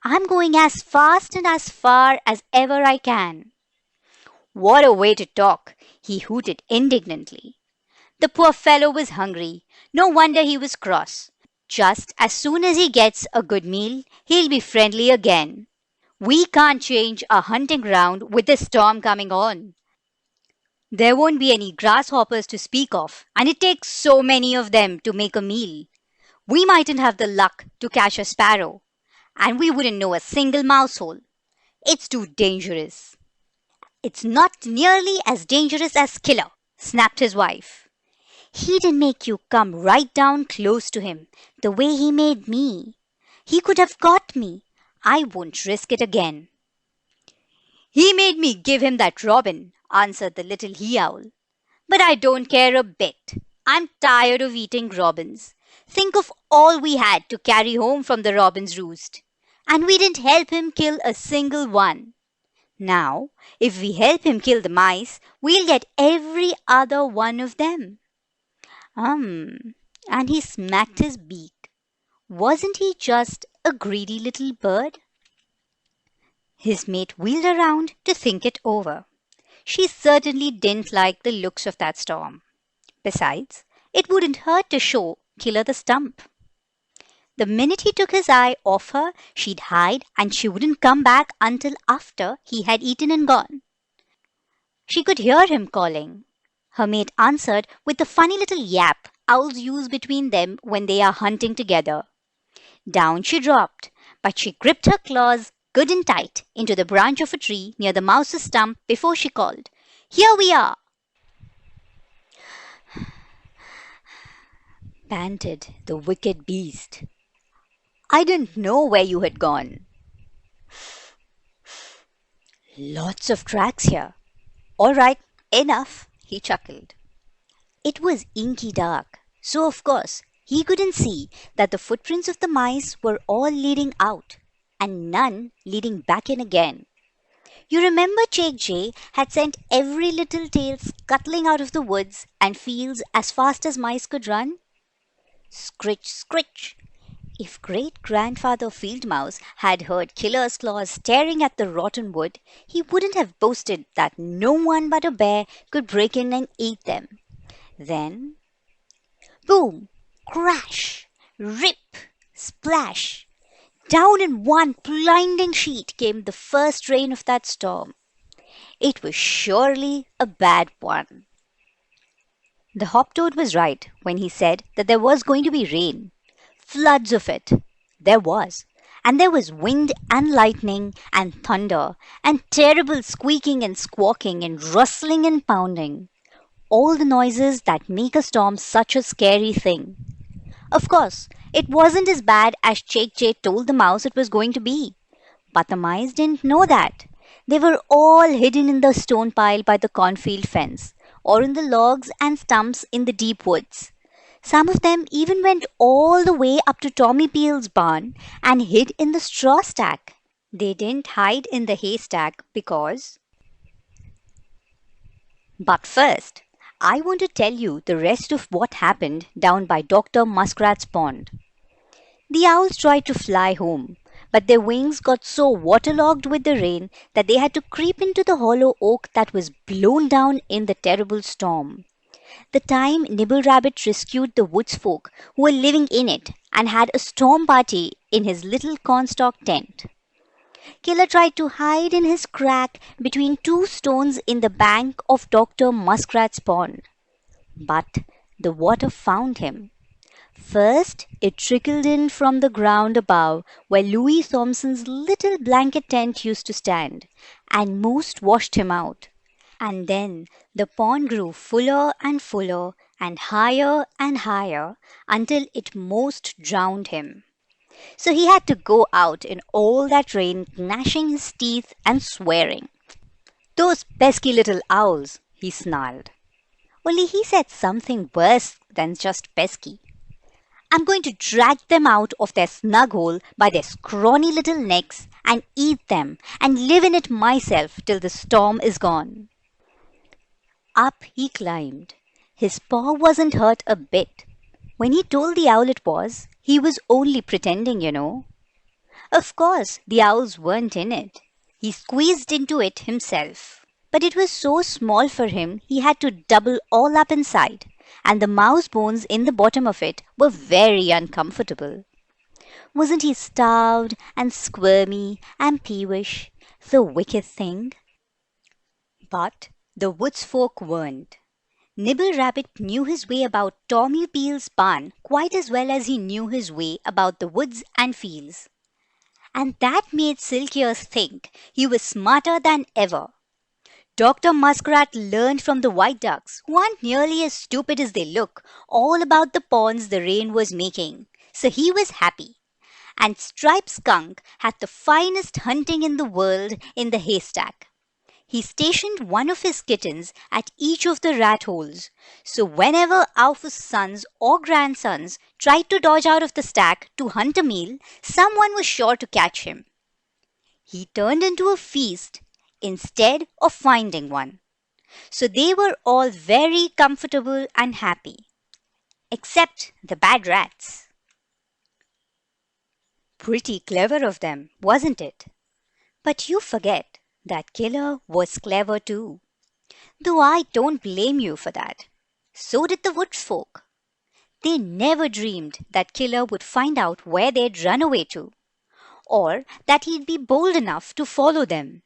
"I'm going as fast and as far as ever I can." "What a way to talk!" he hooted indignantly. The poor fellow was hungry. No wonder he was cross. Just as soon as he gets a good meal, he'll be friendly again. We can't change our hunting ground with the storm coming on. There won't be any grasshoppers to speak of, and it takes so many of them to make a meal. We mightn't have the luck to catch a sparrow, and we wouldn't know a single mousehole. It's too dangerous. "It's not nearly as dangerous as Killer," snapped his wife. "He didn't make you come right down close to him, the way he made me. He could have got me. I won't risk it again." "He made me give him that robin," answered the little he-owl. "But I don't care a bit. I'm tired of eating robins. Think of all we had to carry home from the robin's roost. And we didn't help him kill a single one. Now, if we help him kill the mice, we'll get every other one of them." And he smacked his beak. Wasn't he just a greedy little bird? His mate wheeled around to think it over. She certainly didn't like the looks of that storm. Besides, it wouldn't hurt to show Killer the stump. The minute he took his eye off her, she'd hide and she wouldn't come back until after he had eaten and gone. She could hear him calling. Her mate answered with the funny little yap owls use between them when they are hunting together. Down she dropped, but she gripped her claws good and tight into the branch of a tree near the mouse's stump before she called, "Here we are!" Panted the wicked beast. "I didn't know where you had gone." "Lots of tracks here." "All right, enough," he chuckled. It was inky dark, so of course he couldn't see that the footprints of the mice were all leading out, and none leading back in again. You remember Chaik Jay had sent every little tail scuttling out of the woods and fields as fast as mice could run? Scritch, scritch! If great-grandfather Field Mouse had heard Killer's claws tearing at the rotten wood, he wouldn't have boasted that no one but a bear could break in and eat them. Then, boom, crash, rip, splash! Down in one blinding sheet came the first rain of that storm. It was surely a bad one. The hop-toad was right when he said that there was going to be rain. Floods of it. There was. And there was wind and lightning and thunder and terrible squeaking and squawking and rustling and pounding. All the noises that make a storm such a scary thing. Of course, it wasn't as bad as Chaik Jay told the mouse it was going to be. But the mice didn't know that. They were all hidden in the stone pile by the cornfield fence, or in the logs and stumps in the deep woods. Some of them even went all the way up to Tommy Peel's barn and hid in the straw stack. They didn't hide in the haystack because... But first, I want to tell you the rest of what happened down by Doctor Muskrat's pond. The owls tried to fly home, but their wings got so waterlogged with the rain that they had to creep into the hollow oak that was blown down in the terrible storm. The time Nibble Rabbit rescued the Woodsfolk who were living in it and had a storm party in his little cornstalk tent. Killer tried to hide in his crack between two stones in the bank of Doctor Muskrat's pond. But the water found him. First, it trickled in from the ground above where Louis Thompson's little blanket tent used to stand, and most washed him out. And then the pond grew fuller and fuller and higher until it most drowned him. So he had to go out in all that rain, gnashing his teeth and swearing. "Those pesky little owls," he snarled. Only he said something worse than just pesky. I'm going to drag them out of their snug hole by their scrawny little necks and eat them and live in it myself till the storm is gone. Up he climbed. His paw wasn't hurt a bit. When he told the owl it was, he was only pretending, you know. Of course, the owls weren't in it. He squeezed into it himself. But it was so small for him, he had to double all up inside, and the mouse bones in the bottom of it were very uncomfortable. Wasn't he starved and squirmy and peevish, the wicked thing? But the Woodsfolk weren't. Nibble Rabbit knew his way about Tommy Peel's barn quite as well as he knew his way about the woods and fields. And that made Silky Ears think he was smarter than ever. Doctor Muskrat learned from the white ducks, who aren't nearly as stupid as they look, all about the ponds the rain was making, so he was happy. And Striped Skunk had the finest hunting in the world in the haystack. He stationed one of his kittens at each of the rat holes, so whenever Alpha's sons or grandsons tried to dodge out of the stack to hunt a meal, someone was sure to catch him. He turned into a feast instead of finding one. So they were all very comfortable and happy, except the bad rats. Pretty clever of them, wasn't it? But you forget that Killer was clever too. Though I don't blame you for that. So did the Woodsfolk. They never dreamed that Killer would find out where they'd run away to, or that he'd be bold enough to follow them.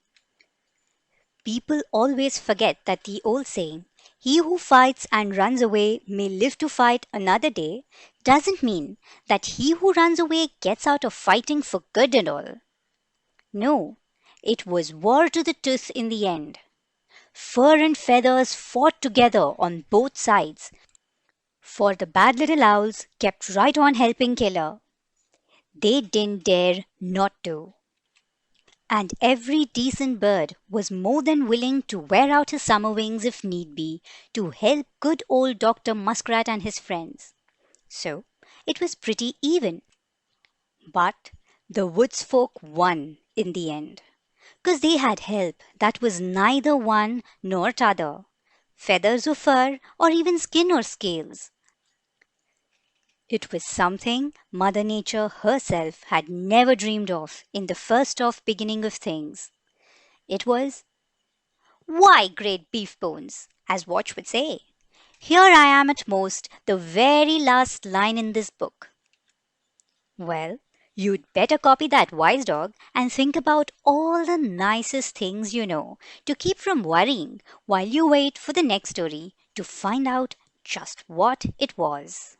People always forget that the old saying, "He who fights and runs away may live to fight another day," doesn't mean that he who runs away gets out of fighting for good and all. No, it was war to the tooth in the end. Fur and feathers fought together on both sides, for the bad little owls kept right on helping Killer. They didn't dare not to. And every decent bird was more than willing to wear out his summer wings if need be to help good old Doctor Muskrat and his friends. So it was pretty even. But the Woodsfolk won in the end, 'cause they had help that was neither one nor t'other, feathers or fur or even skin or scales. It was something Mother Nature herself had never dreamed of in the first off beginning of things. It was, "Why, great beef bones," as Watch would say, "here I am at most the very last line in this book." Well, you'd better copy that, wise dog, and think about all the nicest things you know to keep from worrying while you wait for the next story to find out just what it was.